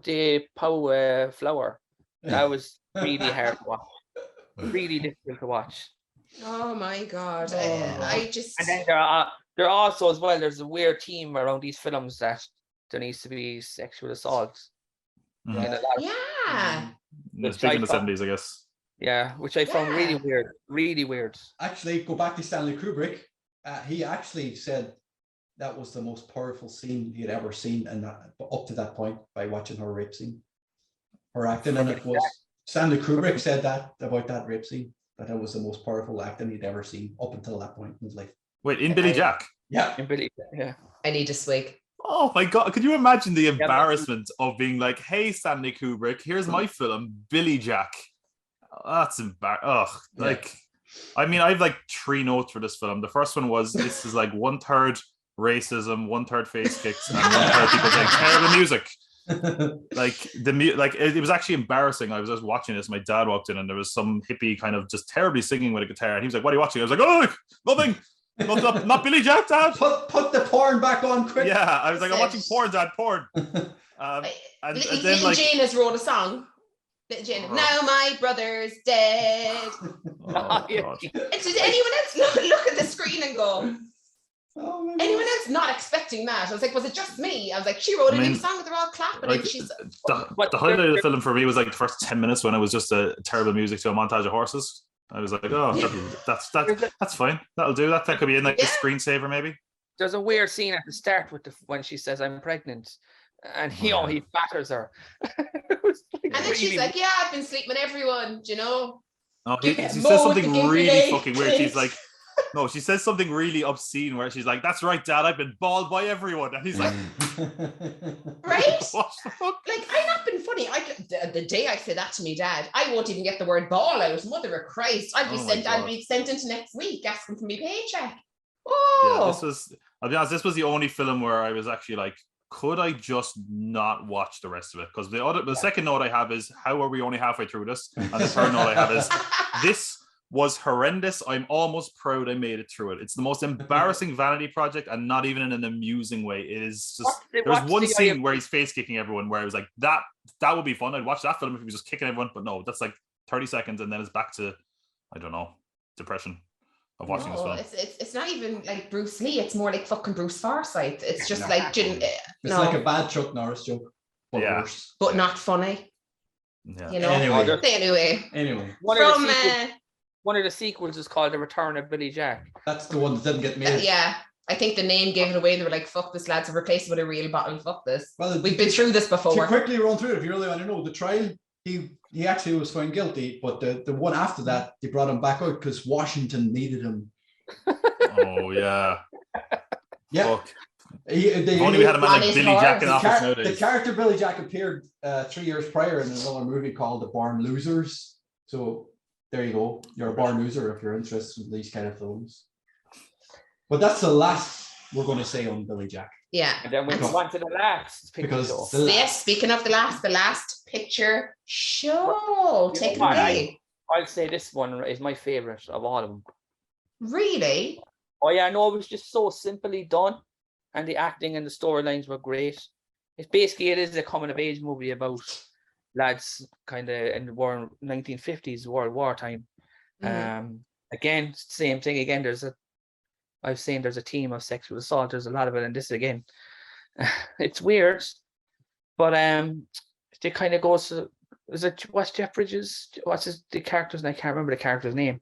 the pow flower. That was really hard to watch. Really difficult to watch. Oh my God. I just... And then there are also as well, there's a weird theme around these films that there needs to be sexual assault. Mm-hmm. Speaking of the 70s, I guess. Yeah, which I found really weird. Actually, go back to Stanley Kubrick. He actually said that was the most powerful scene he had ever seen, and up to that point, by watching her rape scene, her acting, and it was Stanley Kubrick said that about that rape scene, that it was the most powerful acting he'd ever seen up until that point in his life. Wait, in Billy Jack? Yeah, in Billy. Yeah. I need a swig. Oh my God! Could you imagine the embarrassment of being like, "Hey, Stanley Kubrick, here's my film, Billy Jack." That's embarrassing. I mean, I've like 3 notes for this film. The first one was this is like 1/3 racism, 1/3 face kicks, and 1/3 people saying terrible music. It was actually embarrassing. I was just watching this. My dad walked in, and there was some hippie kind of just terribly singing with a guitar, and he was like, "What are you watching?" I was like, "Oh, nothing." Not Billy Jack, Dad. Put the porn back on quick. Yeah, I was like, I'm watching porn, Dad, porn. And then Little Jane has wrote a song. Little Jane, now my brother's dead. God. And did anyone else look at the screen and go, anyone else not expecting that? I was like, was it just me? I was like, she wrote a new song, they're all clapping. Like, the highlight of the film for me was like the first 10 minutes when it was just a terrible music to a montage of horses. I was like, oh, that's fine. That'll do. That could be in like a screensaver, maybe. There's a weird scene at the start when she says, "I'm pregnant," and he batters her. And then she's like, "Yeah, I've been sleeping with everyone, you know." Oh, he says something really fucking weird. She's like, no, she says something really obscene where she's like, "That's right, Dad, I've been bald by everyone," and he's like, right? What the fuck? Like, I've not been funny. The day I say that to me dad, I won't even get the word ball out. Mother of Christ, I'd be sent into next week asking for me paycheck. Oh, yeah, I'll be honest, this was the only film where I was actually like, could I just not watch the rest of it? Because the second note I have is, how are we only halfway through this? And the third note I have is, this was horrendous. I'm almost proud I made it through it. It's the most embarrassing vanity project, and not even in an amusing way. It is just, there's one scene where he's face kicking everyone where I was like, that would be fun. I'd watch that film if he was just kicking everyone, but no, that's like 30 seconds and then it's back to, I don't know, depression of watching this film. It's not even like Bruce Lee, it's more like fucking Bruce Forsyth. It's just like it's like a bad Chuck Norris joke, but worse. But not funny. Yeah. You know. Anyway. One of the sequels is called The Return of Billy Jack. That's the one that didn't get made. Yeah. I think the name gave it away. They were like, fuck this, lads, replace it with a real bottle. Fuck this. Well, we've been through this before. To quickly run through it, if you really want to know, the trial, he actually was found guilty, but the one after that, they brought him back out because Washington needed him. Oh, yeah. Yeah. Fuck. Only we had a man like Billy Jack in office nowadays. The character Billy Jack appeared 3 years prior in another movie called The Born Losers. So there you go. You're a born loser if you're interested in these kind of films. But that's the last we're going to say on Billy Jack. Yeah. And then we go on to the last picture show. Yes, speaking of the last picture show. Take it away. I'll say this one is my favorite of all of them. Really? Oh yeah, no, it was just so simply done, and the acting and the storylines were great. It is a coming of age movie about lads kind of in the 1950s World War time. Again, same thing again. There's a team of sexual assault. There's a lot of it in this again. It's weird, but it kind of goes to, what's Jeff Bridges? The character's name? I can't remember the character's name.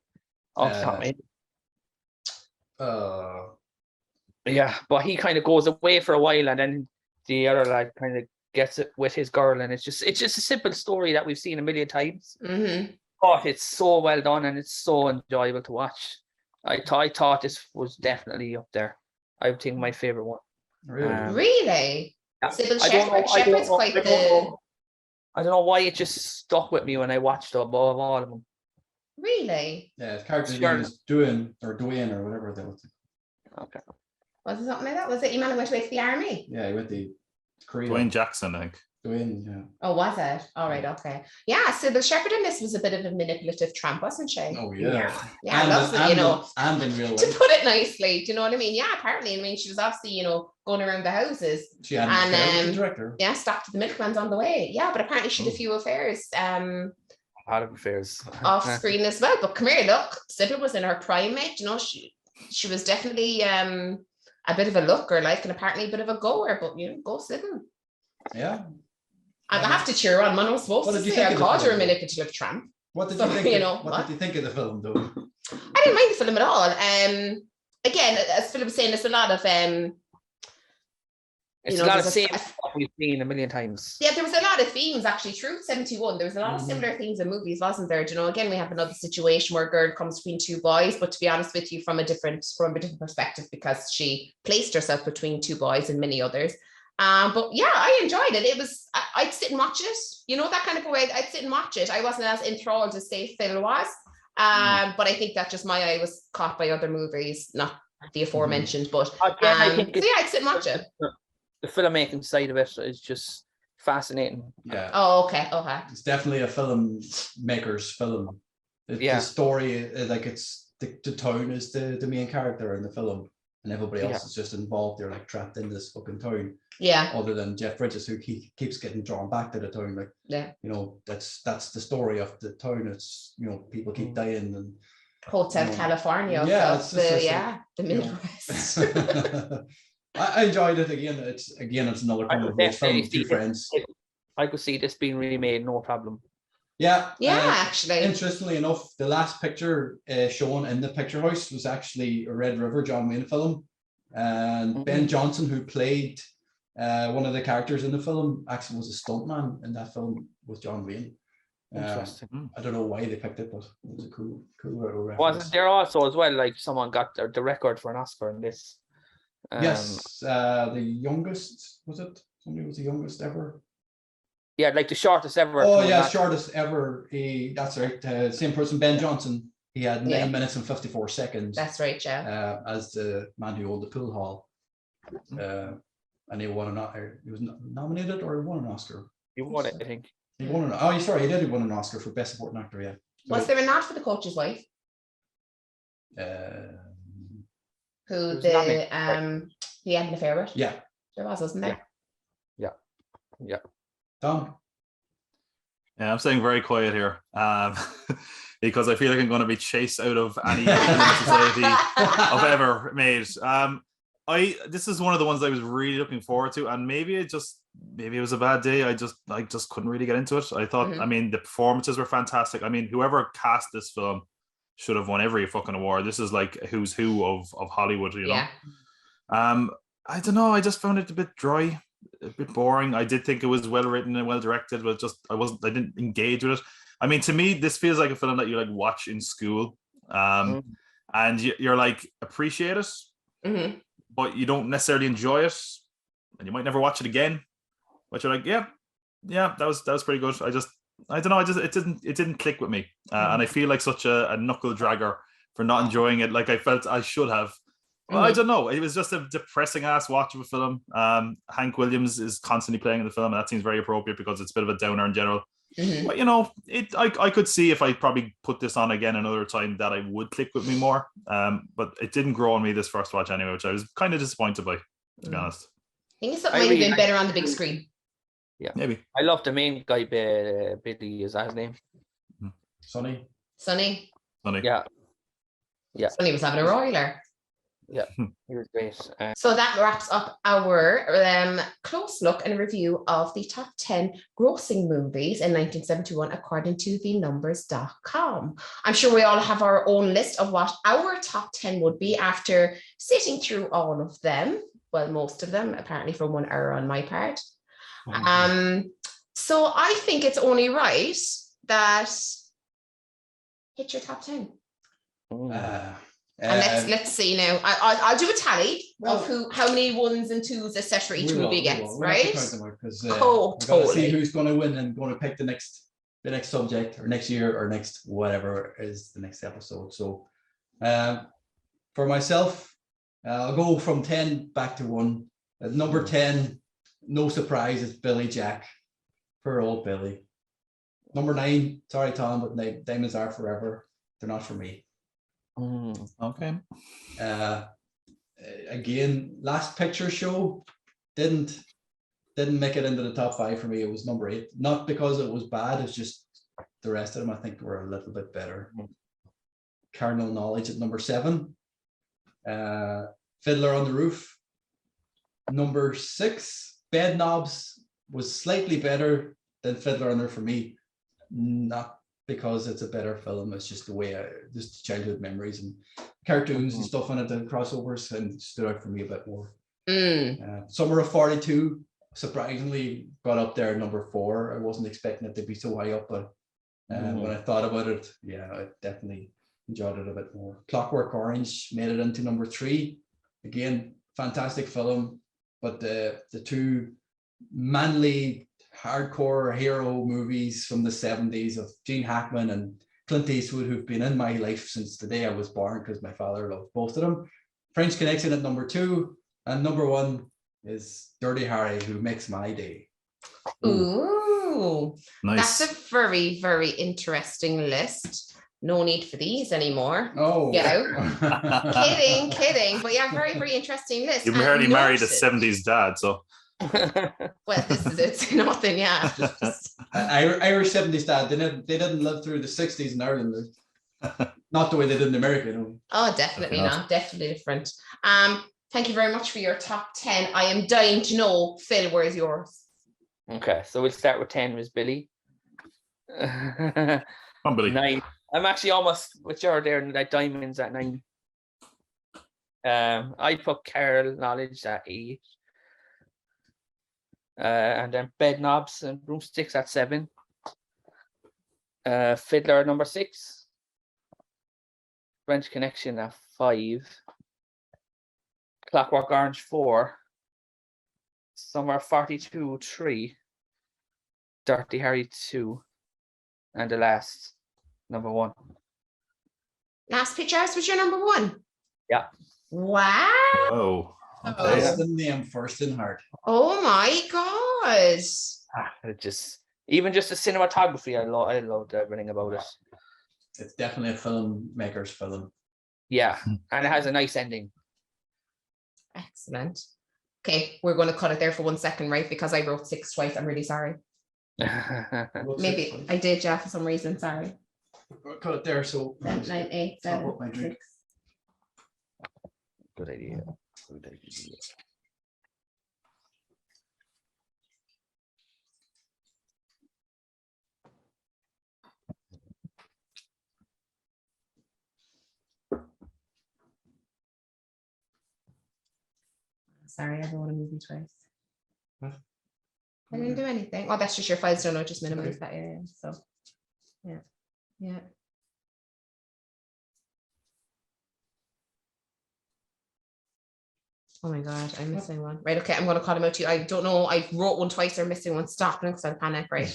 Yeah, but he kind of goes away for a while, and then the other lad kind of gets it with his girl, and it's just a simple story that we've seen a million times. But it's so well done, and it's so enjoyable to watch. I thought this was definitely up there. I think my favorite one. Really? Really? Sybil Shepherd's quite the... I don't know why it just stuck with me when I watched above all of them. Really? Yeah, his character's name is Dwayne or whatever that was. Okay. Was it something like that? Was it Emmanuel went away to the army? Yeah, he went to Korea. Dwayne Jackson, I think. Dwayne, yeah. Oh, was it? All right, okay. Yeah, so the Shepherd in this was a bit of a manipulative tramp, wasn't she? Oh, yeah. Yeah, loves it, you know. And in real life. To put it nicely, do you know what I mean? Yeah, apparently. I mean, she was obviously, you know, going around the houses. She had an affair with the director. Yeah, stopped at the milkman's on the way. Yeah, but apparently she had a few affairs. A lot of affairs. Off screen as well. But come here, look. Sybil was in her prime, mate. You know, she was definitely a bit of a looker, like, and apparently a bit of a goer, but, you know, go Sybil. Yeah. I have to cheer on. Man, I'm supposed to say I called her a manipulative tramp. What did you think? What did you think of the film, though? I didn't mind the film at all. Again, as Philip was saying, there's a lot of it's a lot of same stuff we've seen a million times. Yeah, there was a lot of themes actually through 71. There was a lot of similar themes in movies, wasn't there? Do you know, again, we have another situation where a girl comes between two boys, but to be honest with you, from a different perspective, because she placed herself between two boys and many others. But yeah, I enjoyed it. It was, I'd sit and watch it, you know, that kind of a way. I'd sit and watch it. I wasn't as enthralled as say Phil was. But I think that just my eye was caught by other movies, not the aforementioned, but I think so yeah, I'd sit and watch it. The filmmaking side of it is just fascinating. Yeah. Oh, okay. It's definitely a filmmaker's film. The story, like it's the town is the main character in the film, and everybody else is just involved. They're like trapped in this fucking town. Yeah. Other than Jeff Bridges, who keeps getting drawn back to the town. Like, you know, that's the story of the town. It's, you know, people keep dying and Hotel California. Yeah, the Midwest. I enjoyed it again. It's another kind from two friends. I could see this being remade, no problem. Yeah. Actually. Interestingly enough, the last picture shown in the picture house was actually a Red River John Wayne film. And Ben Johnson, who played one of the characters in the film, actually was a stuntman in that film with John Wayne. Interesting. I don't know why they picked it, but it was a cool reference. Wasn't there also as well, like someone got the record for an Oscar in this? Yes, the youngest, was it? Somebody was the youngest ever. Yeah, like the shortest ever. Oh yeah, shortest ever. That's right. Same person, Ben Johnson. He had 9 minutes and 54 seconds. That's right, yeah. As the man who owned the pool hall, and he won he was nominated or he won an Oscar. He won it, I think. He won an. He did win an Oscar for best supporting actor. Yeah. So was there a nod for the coach's wife? Who he had an affair with? Yeah. There wasn't there? Yeah. Tom? Yeah, I'm staying very quiet here because I feel like I'm going to be chased out of any society I've ever made. This is one of the ones I was really looking forward to, and maybe it was a bad day. I just couldn't really get into it. I thought, I mean, the performances were fantastic. I mean, whoever cast this film should have won every fucking award. This is like who's who of Hollywood, you know. Yeah. I don't know. I just found it a bit dry, a bit boring. I did think it was well written and well directed, but I didn't engage with it. I mean, to me, this feels like a film that you like watch in school, and you're like appreciate it, but you don't necessarily enjoy it, and you might never watch it again. But you're like, yeah, that was pretty good. I don't know. It didn't click with me, and I feel like such a knuckle dragger for not enjoying it. Like I felt I should have. Well, I don't know. It was just a depressing ass watch of a film. Hank Williams is constantly playing in the film, and that seems very appropriate because it's a bit of a downer in general. But you know, I could see if I probably put this on again another time that I would click with me more. But it didn't grow on me this first watch anyway, which I was kind of disappointed by, to be honest. I think something might have been better on the big screen. Yeah, maybe. I love the main guy, Billy. Is that his name? Sonny. Yeah. Sonny was having a roiler. Yeah, he was great. So that wraps up our close look and review of the top 10 grossing movies in 1971 according to thenumbers.com. I'm sure we all have our own list of what our top 10 would be after sitting through all of them. Well, most of them, apparently for 1 hour on my part. So I think it's only right that hit your top 10. And let's see now. I'll do a tally of how many ones and twos, etc. each movie gets, right? Because totally. see who's going to win and going to pick the next subject or next year or next whatever is the next episode. So, for myself, I'll go from 10 back to 1. At number 10, no surprise, it's Billy Jack. Poor old Billy. Number 9, sorry Tom, but Diamonds Are Forever. They're not for me. Okay. Again, Last Picture Show didn't make it into the top 5 for me. It was number 8. Not because it was bad, it's just the rest of them I think were a little bit better. Carnal Knowledge at number 7. Fiddler on the Roof. Number 6, Bedknobs was slightly better than Fiddler on the Roof for me. Not because it's a better film, it's just the way just childhood memories and cartoons and stuff in it and crossovers and stood out for me a bit more. Summer of 42 surprisingly got up there at number 4. I wasn't expecting it to be so high up, but when I thought about it, I definitely enjoyed it a bit more. Clockwork Orange made it into number 3. Again, fantastic film, but the two manly hardcore hero movies from the 70s of Gene Hackman and Clint Eastwood, who've been in my life since the day I was born because my father loved both of them. French Connection at number 2, and number 1 is Dirty Harry, who makes my day. Ooh, nice. That's a very, very interesting list. No need for these anymore. Oh, kidding. But yeah, very, very interesting list. You barely married a 70s dad, so. Well, it's nothing, yeah. Irish 70s dad. They didn't live through the 60s in Ireland. Not the way they did in America, no. Oh, definitely not. Definitely different. Thank you very much for your top 10. I am dying to know, Phil, where's yours? Okay, so we'll start with 10 was Billy. Come Billy. 9. I'm actually almost with you there, like Diamonds at 9. I put Carnal Knowledge at 8. And then Bedknobs and Broomsticks at 7. Fiddler at number 6. French Connection at 5. Clockwork Orange 4. Summer 42 3. Dirty Harry 2. And the last, number 1. Last Picture House was your number 1? Yeah. Wow. Oh. That's the name first in heart. Oh my god. It just the cinematography, I loved everything about it. It's definitely a filmmaker's film. Yeah, and it has a nice ending. Excellent. Okay, we're going to cut it there for 1 second, right? Because I wrote 6 twice. I'm really sorry. Maybe I did, yeah, for some reason. Sorry. Cut it there. So 7, 9, 8, 7, 6. Good idea. Sorry, I don't want to move you twice. What? I didn't do anything. Oh, that's just your files don't know, just minimize that area. So yeah. Oh my god, I'm missing one. Right, okay, I'm gonna call them out to you. I don't know, I wrote one twice or missing one. Stop because I'll panic, right?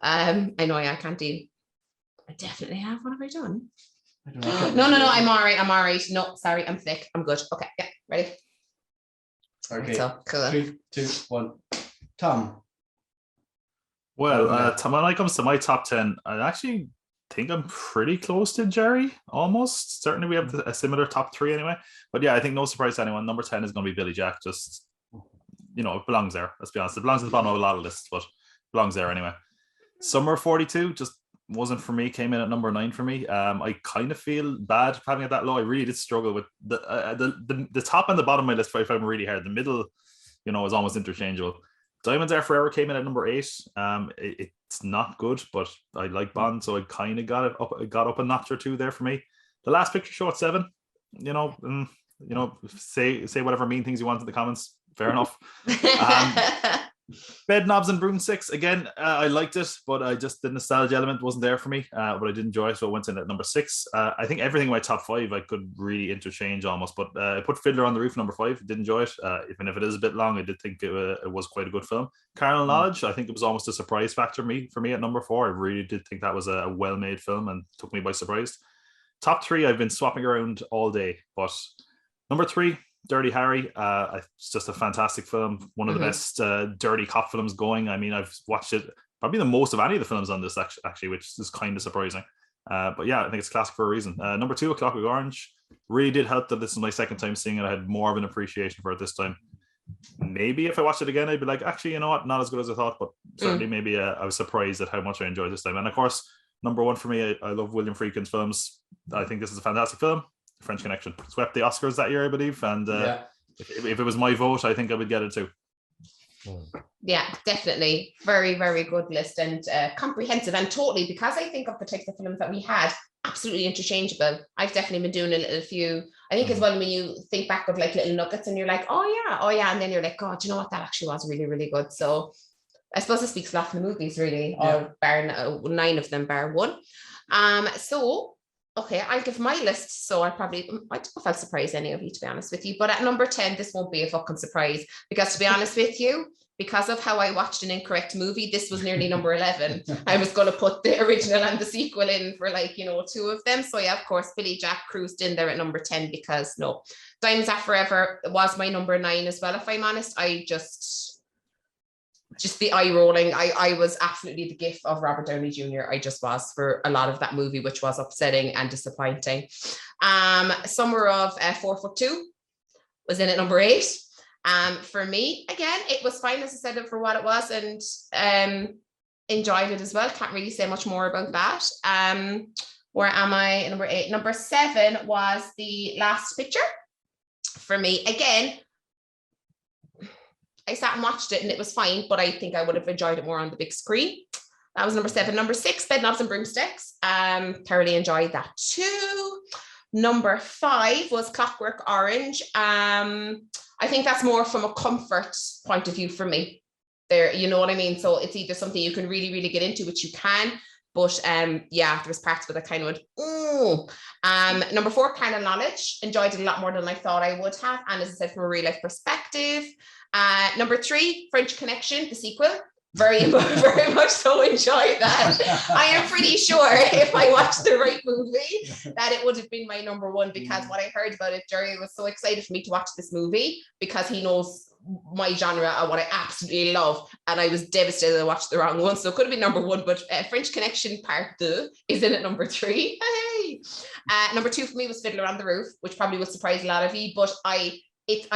I know I can't deal. I definitely have. What have I done? No, I'm all right. No, sorry, I'm thick. I'm good. Okay, yeah, ready? Okay. So cool. 3, 2, 1. Tom. Well, when it comes to my top 10, I actually think I'm pretty close to Jerry, almost. Certainly we have a similar top 3 anyway. But yeah, I think no surprise to anyone. Number 10 is going to be Billy Jack. Just, it belongs there. Let's be honest. It belongs at the bottom of a lot of lists, but it belongs there anyway. Summer 42 just wasn't for me, came in at number 9 for me. I kind of feel bad having it that low. I really did struggle with the top and the bottom of my list. I found really hard. The middle, is almost interchangeable. Diamonds Are Forever came in at number 8. It's not good, but I like Bond, so I kind of got up a notch or 2 there for me. The Last Picture Show at 7. Say whatever mean things you want in the comments. Fair enough. Bedknobs and Broomsticks, again, I liked it, but the nostalgia element wasn't there for me, but I did enjoy it, so it went in at number 6. I think everything in my top 5 I could really interchange almost, but I put Fiddler on the Roof number 5, did enjoy it, even if it is a bit long. I did think it was quite a good film. Carnal Knowledge, I think it was almost a surprise factor for me at number 4. I really did think that was a well-made film and took me by surprise. Top 3, I've been swapping around all day, but number 3, Dirty Harry. It's just a fantastic film. One of the best dirty cop films going. I mean, I've watched it probably the most of any of the films on this actually, which is kind of surprising. But yeah, I think it's classic for a reason. Number 2, A Clockwork Orange. Really did help that this is my second time seeing it. I had more of an appreciation for it this time. Maybe if I watched it again, I'd be like, actually, you know what? Not as good as I thought, but certainly maybe I was surprised at how much I enjoyed this time. And of course, number 1 for me, I love William Friedkin's films. I think this is a fantastic film. French Connection swept the Oscars that year, I believe, and if it was my vote, I think I would get it too. Yeah, definitely. Very, very good list and comprehensive, and totally, because I think of the types of films that we had, absolutely interchangeable. I've definitely been doing a little few, I think as well, when you think back of like little nuggets and you're like, oh yeah, and then you're like, God, you know what, that actually was really, really good. So I suppose it speaks a lot for the movies, really, or bar 9 of them, bar 1. So okay, I'll give my list. So I don't know if I'll surprise any of you, to be honest with you. But at number 10, this won't be a fucking surprise, because to be honest with you, because of how I watched an incorrect movie, this was nearly number 11. I was going to put the original and the sequel in for 2 of them. So yeah, of course, Billy Jack cruised in there at number 10 because Diamonds Are Forever was my number 9 as well, if I'm honest. I just the eye rolling. I was absolutely the gif of Robert Downey Jr. I just was for a lot of that movie, which was upsetting and disappointing. Summer of 4'2" was in at number 8. For me, again, it was fine, as I said, for what it was, and enjoyed it as well. Can't really say much more about that. Where am I? Number 8. Number 7 was The Last Picture. For me, again, I sat and watched it and it was fine, but I think I would have enjoyed it more on the big screen. That was number 7. Number 6, Bedknobs and Broomsticks. Thoroughly enjoyed that too. Number 5 was Clockwork Orange. I think that's more from a comfort point of view for me. There, you know what I mean? So it's either something you can really, really get into, which you can, but yeah, there was parts where I kind of went, ooh. Number 4, Carnal Knowledge. Enjoyed it a lot more than I thought I would have. And as I said, from a real life perspective. Number 3, French Connection, the sequel. Very much so enjoyed that. I am pretty sure if I watched the right movie that it would have been my number 1, because what I heard about it, Jerry was so excited for me to watch this movie because he knows my genre and what I absolutely love, and I was devastated I watched the wrong one. So it could have been number 1, but French Connection Part 2 is in at number 3. Hey. Number 2 for me was Fiddler on the Roof, which probably would surprise a lot of you, but I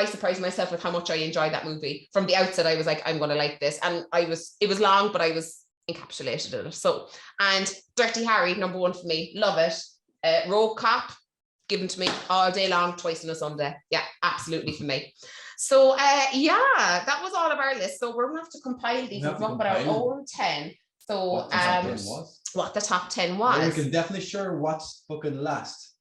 surprised myself with how much I enjoyed that movie. From the outset, I was like, I'm going to like this. And it was long, but I was encapsulated in it. So, and Dirty Harry, number 1 for me. Love it. Rogue Cop, given to me all day long, twice on a Sunday. Yeah, absolutely for me. So, yeah, that was all of our list. So we're going to have to compile these and talk about our own 10. So, what the top 10 was. Yeah, we can definitely share what's booking last.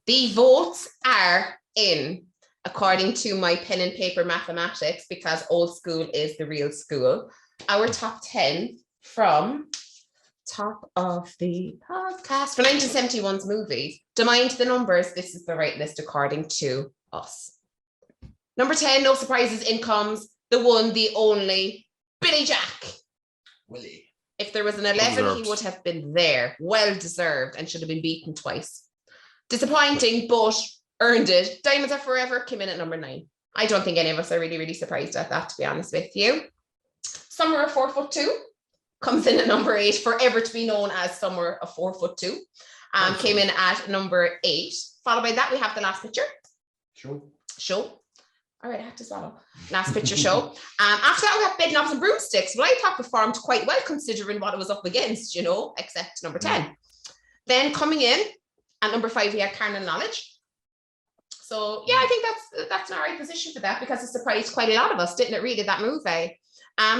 The votes are in, according to my pen and paper mathematics, because old school is the real school. Our top 10 from top of the podcast for 1971's movies. To mind the numbers, this is the right list according to us. Number 10, no surprises, in comes the one, the only, Billy Jack. Willie. If there was an 11, he would have been there. Well deserved, and should have been beaten twice. Disappointing, but earned it. Diamonds Are Forever came in at number 9. I don't think any of us are really, really surprised at that, to be honest with you. Summer of 4'2" comes in at number 8, forever to be known as Summer of 4'2". Came in at number 8. Followed by that, we have The Last Picture. Show. All right, I had to swallow. Last Picture Show. After that, we have Bedknobs and Broomsticks. Well, I thought performed quite well considering what it was up against, except number 10. Then coming in at number 5, we had Carnal Knowledge. So yeah, I think that's an alright position for that, because it surprised quite a lot of us, didn't it, really, that movie?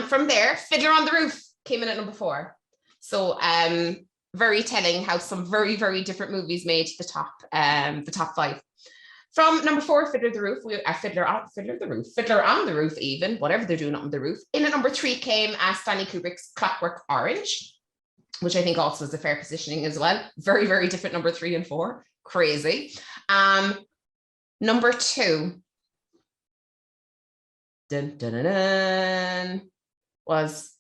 From there, Fiddler on the Roof came in at number 4. So very telling how some very, very different movies made the top 5. From number 4, Fiddler the Roof, Fiddler on the Roof, even whatever they're doing on the roof. In at number 3 came Stanley Kubrick's Clockwork Orange, which I think also is a fair positioning as well. Very, very different number 3 and 4. Crazy. Number 2 was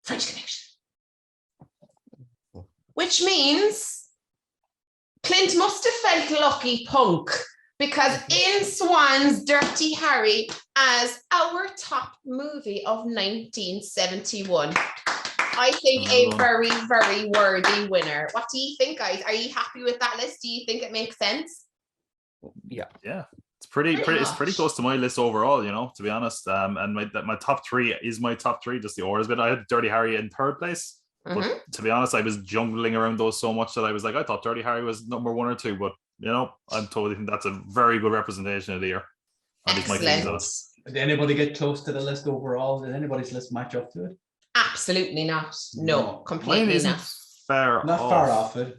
French Connection, which means Clint must have felt lucky punk, because in Swan's Dirty Harry as our top movie of 1971. I think a very, very worthy winner. What do you think, guys? Are you happy with that list? Do you think it makes sense? Yeah. It's pretty close to my list overall, you know, to be honest. And my top 3 is my top 3, just the order's bit. I had Dirty Harry in 3rd place. But to be honest, I was jungling around those so much that I was like, I thought Dirty Harry was number 1 or 2, but you know, I totally think that's a very good representation of the year. Excellent. Did anybody get close to the list overall? Did anybody's list match up to it? Absolutely not. No, completely not. Not far off it.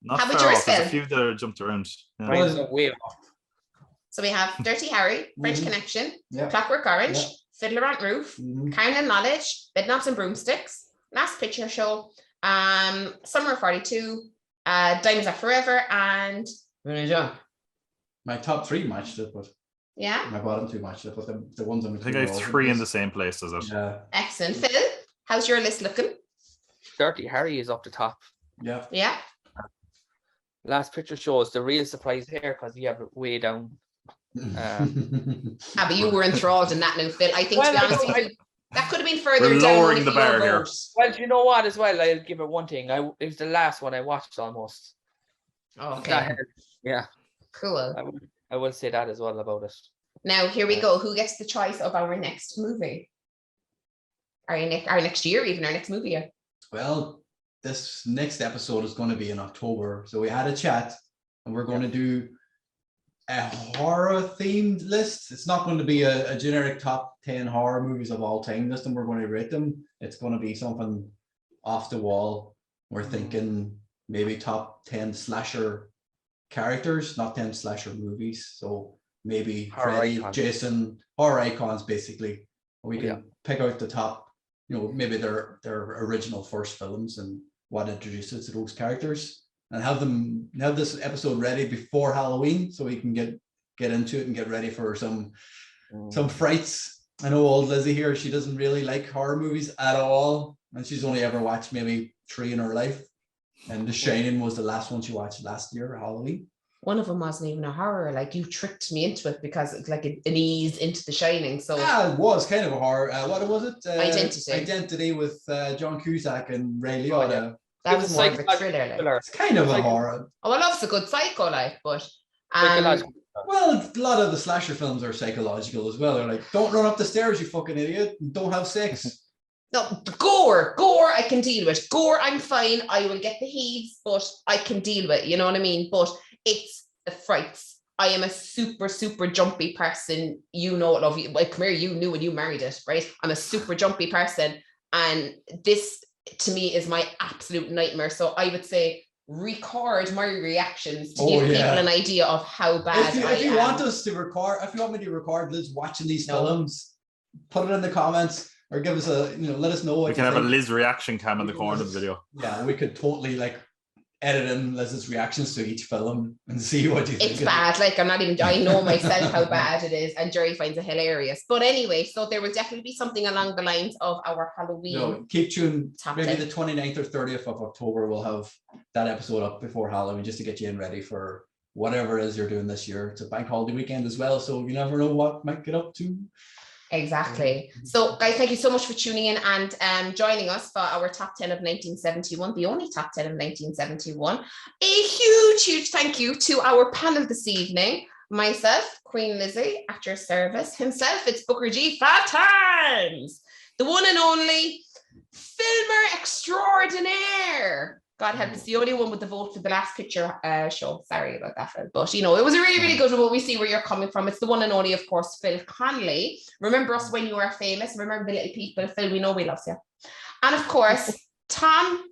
How about yours, Phil? There's a few that jumped around. Way off. So we have Dirty Harry, French Connection, Clockwork Orange, Fiddler on Roof, Carnal Knowledge, Bedknobs and Broomsticks, Last Picture Show, Summer of 42, Diamonds Are Forever, and my top 3 matched it, but my bottom 2 matched it, but the ones on the I think I have 3 in the same place as it. Yeah. Excellent. Phil, how's your list looking? Dirty Harry is up the top. Yeah. Last Picture Show is the real surprise here, because you have it way down. But you were enthralled in that now, Phil. I think, to be honest with you, that could have been further We're down. lowering the bar here. Well, you know what, as well, I'll give it one thing. It was the last one I watched almost. Okay. Yeah. Cool. I will say that as well about it. Now, here we go. Who gets the choice of our next movie? Our next year, even our next movie year? Well, this next episode is going to be in October. So we had a chat, and we're going to do a horror themed list. It's not going to be a generic top 10 horror movies of all time list, and we're going to rate them. It's going to be something off the wall. We're thinking maybe top 10 slasher characters, not 10 slasher movies. So maybe Freddy, Jason, horror icons, basically. We can pick out the top, you know, maybe their original first films and what introduces to those characters, and have this episode ready before Halloween, so we can get into it and get ready for some frights. I know old Lizzie here, she doesn't really like horror movies at all, and she's only ever watched maybe 3 in her life, and The Shining was the last one she watched last year, Halloween. One of them wasn't even a horror. Like, you tricked me into it, because it's like an ease into The Shining. So it was kind of a horror. What was it? Identity with John Cusack and Ray Liotta. That was more of a thriller. Like. It's kind of a horror. Oh, I love a good psycho, like, but well, a lot of the slasher films are psychological as well. They're like, don't run up the stairs, you fucking idiot, and don't have sex. No, gore I can deal with. Gore, I'm fine. I will get the heaves, but I can deal with, you know what I mean? But it's the frights. I am a super, super jumpy person. You know, love you. Like, come here, you knew when you married it, right? I'm a super jumpy person. And this, to me, is my absolute nightmare. So I would say record my reactions to give people an idea of how bad if you want us to record, if you want me to record Liz watching these films, put it in the comments or give us let us know. We can have a Liz reaction cam in the corner of the video. Yeah, we could totally edit in Liz's reactions to each film and see what you think. It's bad. Like, I know myself how bad it is, and Jerry finds it hilarious. But anyway, so there will definitely be something along the lines of our Halloween. Keep tuned. Maybe the 29th or 30th of October, we'll have that episode up before Halloween, just to get you in ready for whatever it is you're doing this year. It's a bank holiday weekend as well, so you never know what might get up to. Exactly. So, guys, thank you so much for tuning in and joining us for our top 10 of 1971, the only top 10 of 1971. A huge thank you to our panel this evening. Myself, Queen Lizzie, at your service. Himself, it's Booker G 5 times. The one and only filmer extraordinaire. God help us, the only one with the vote for the Last Picture show. Sorry about that, Phil. But, it was a really, really good one. But we see where you're coming from. It's the one and only, of course, Phil Connolly. Remember us when you are famous. Remember the little people. Phil, we know we love you. And, of course, Tom,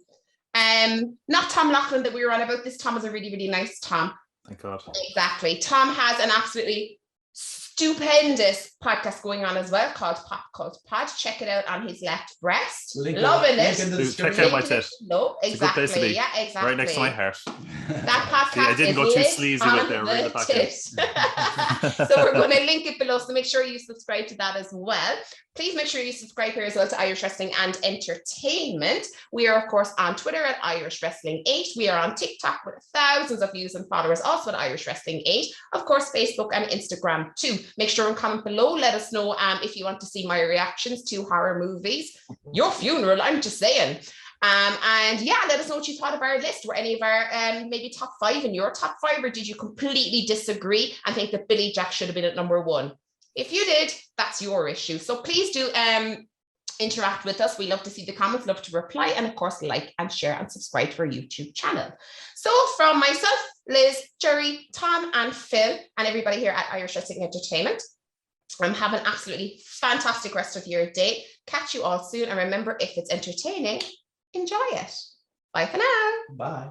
not Tom Laughlin that we were on about. This Tom is a really, really nice Tom. Thank God. Exactly. Tom has an absolutely stupendous podcast going on as well called Pop Cult Pod. Check it out on his left breast. Loving it. Check out my tit. No, exactly. Yeah, exactly. Right next to my heart. That podcast. See, I didn't go too sleazy with their real podcast. So we're going to link it below. So make sure you subscribe to that as well. Please make sure you subscribe here as well to Irish Wrestling and Entertainment. We are, of course, on Twitter at Irish Wrestling 8. We are on TikTok with thousands of views and followers, also at Irish Wrestling 8. Of course, Facebook and Instagram too. Make sure and comment below. Let us know if you want to see my reactions to horror movies. Your funeral, I'm just saying. And yeah, let us know what you thought of our list. Were any of our maybe top 5 in your top 5, or did you completely disagree and think that Billy Jack should have been at number 1? If you did, that's your issue. So please do interact with us. We love to see the comments, love to reply, and of course, like and share and subscribe to our YouTube channel. So from myself, Liz, Jerry, Tom, and Phil, and everybody here at Irish Wrestling Entertainment, have an absolutely fantastic rest of your day. Catch you all soon. And remember, if it's entertaining, enjoy it. Bye for now. Bye.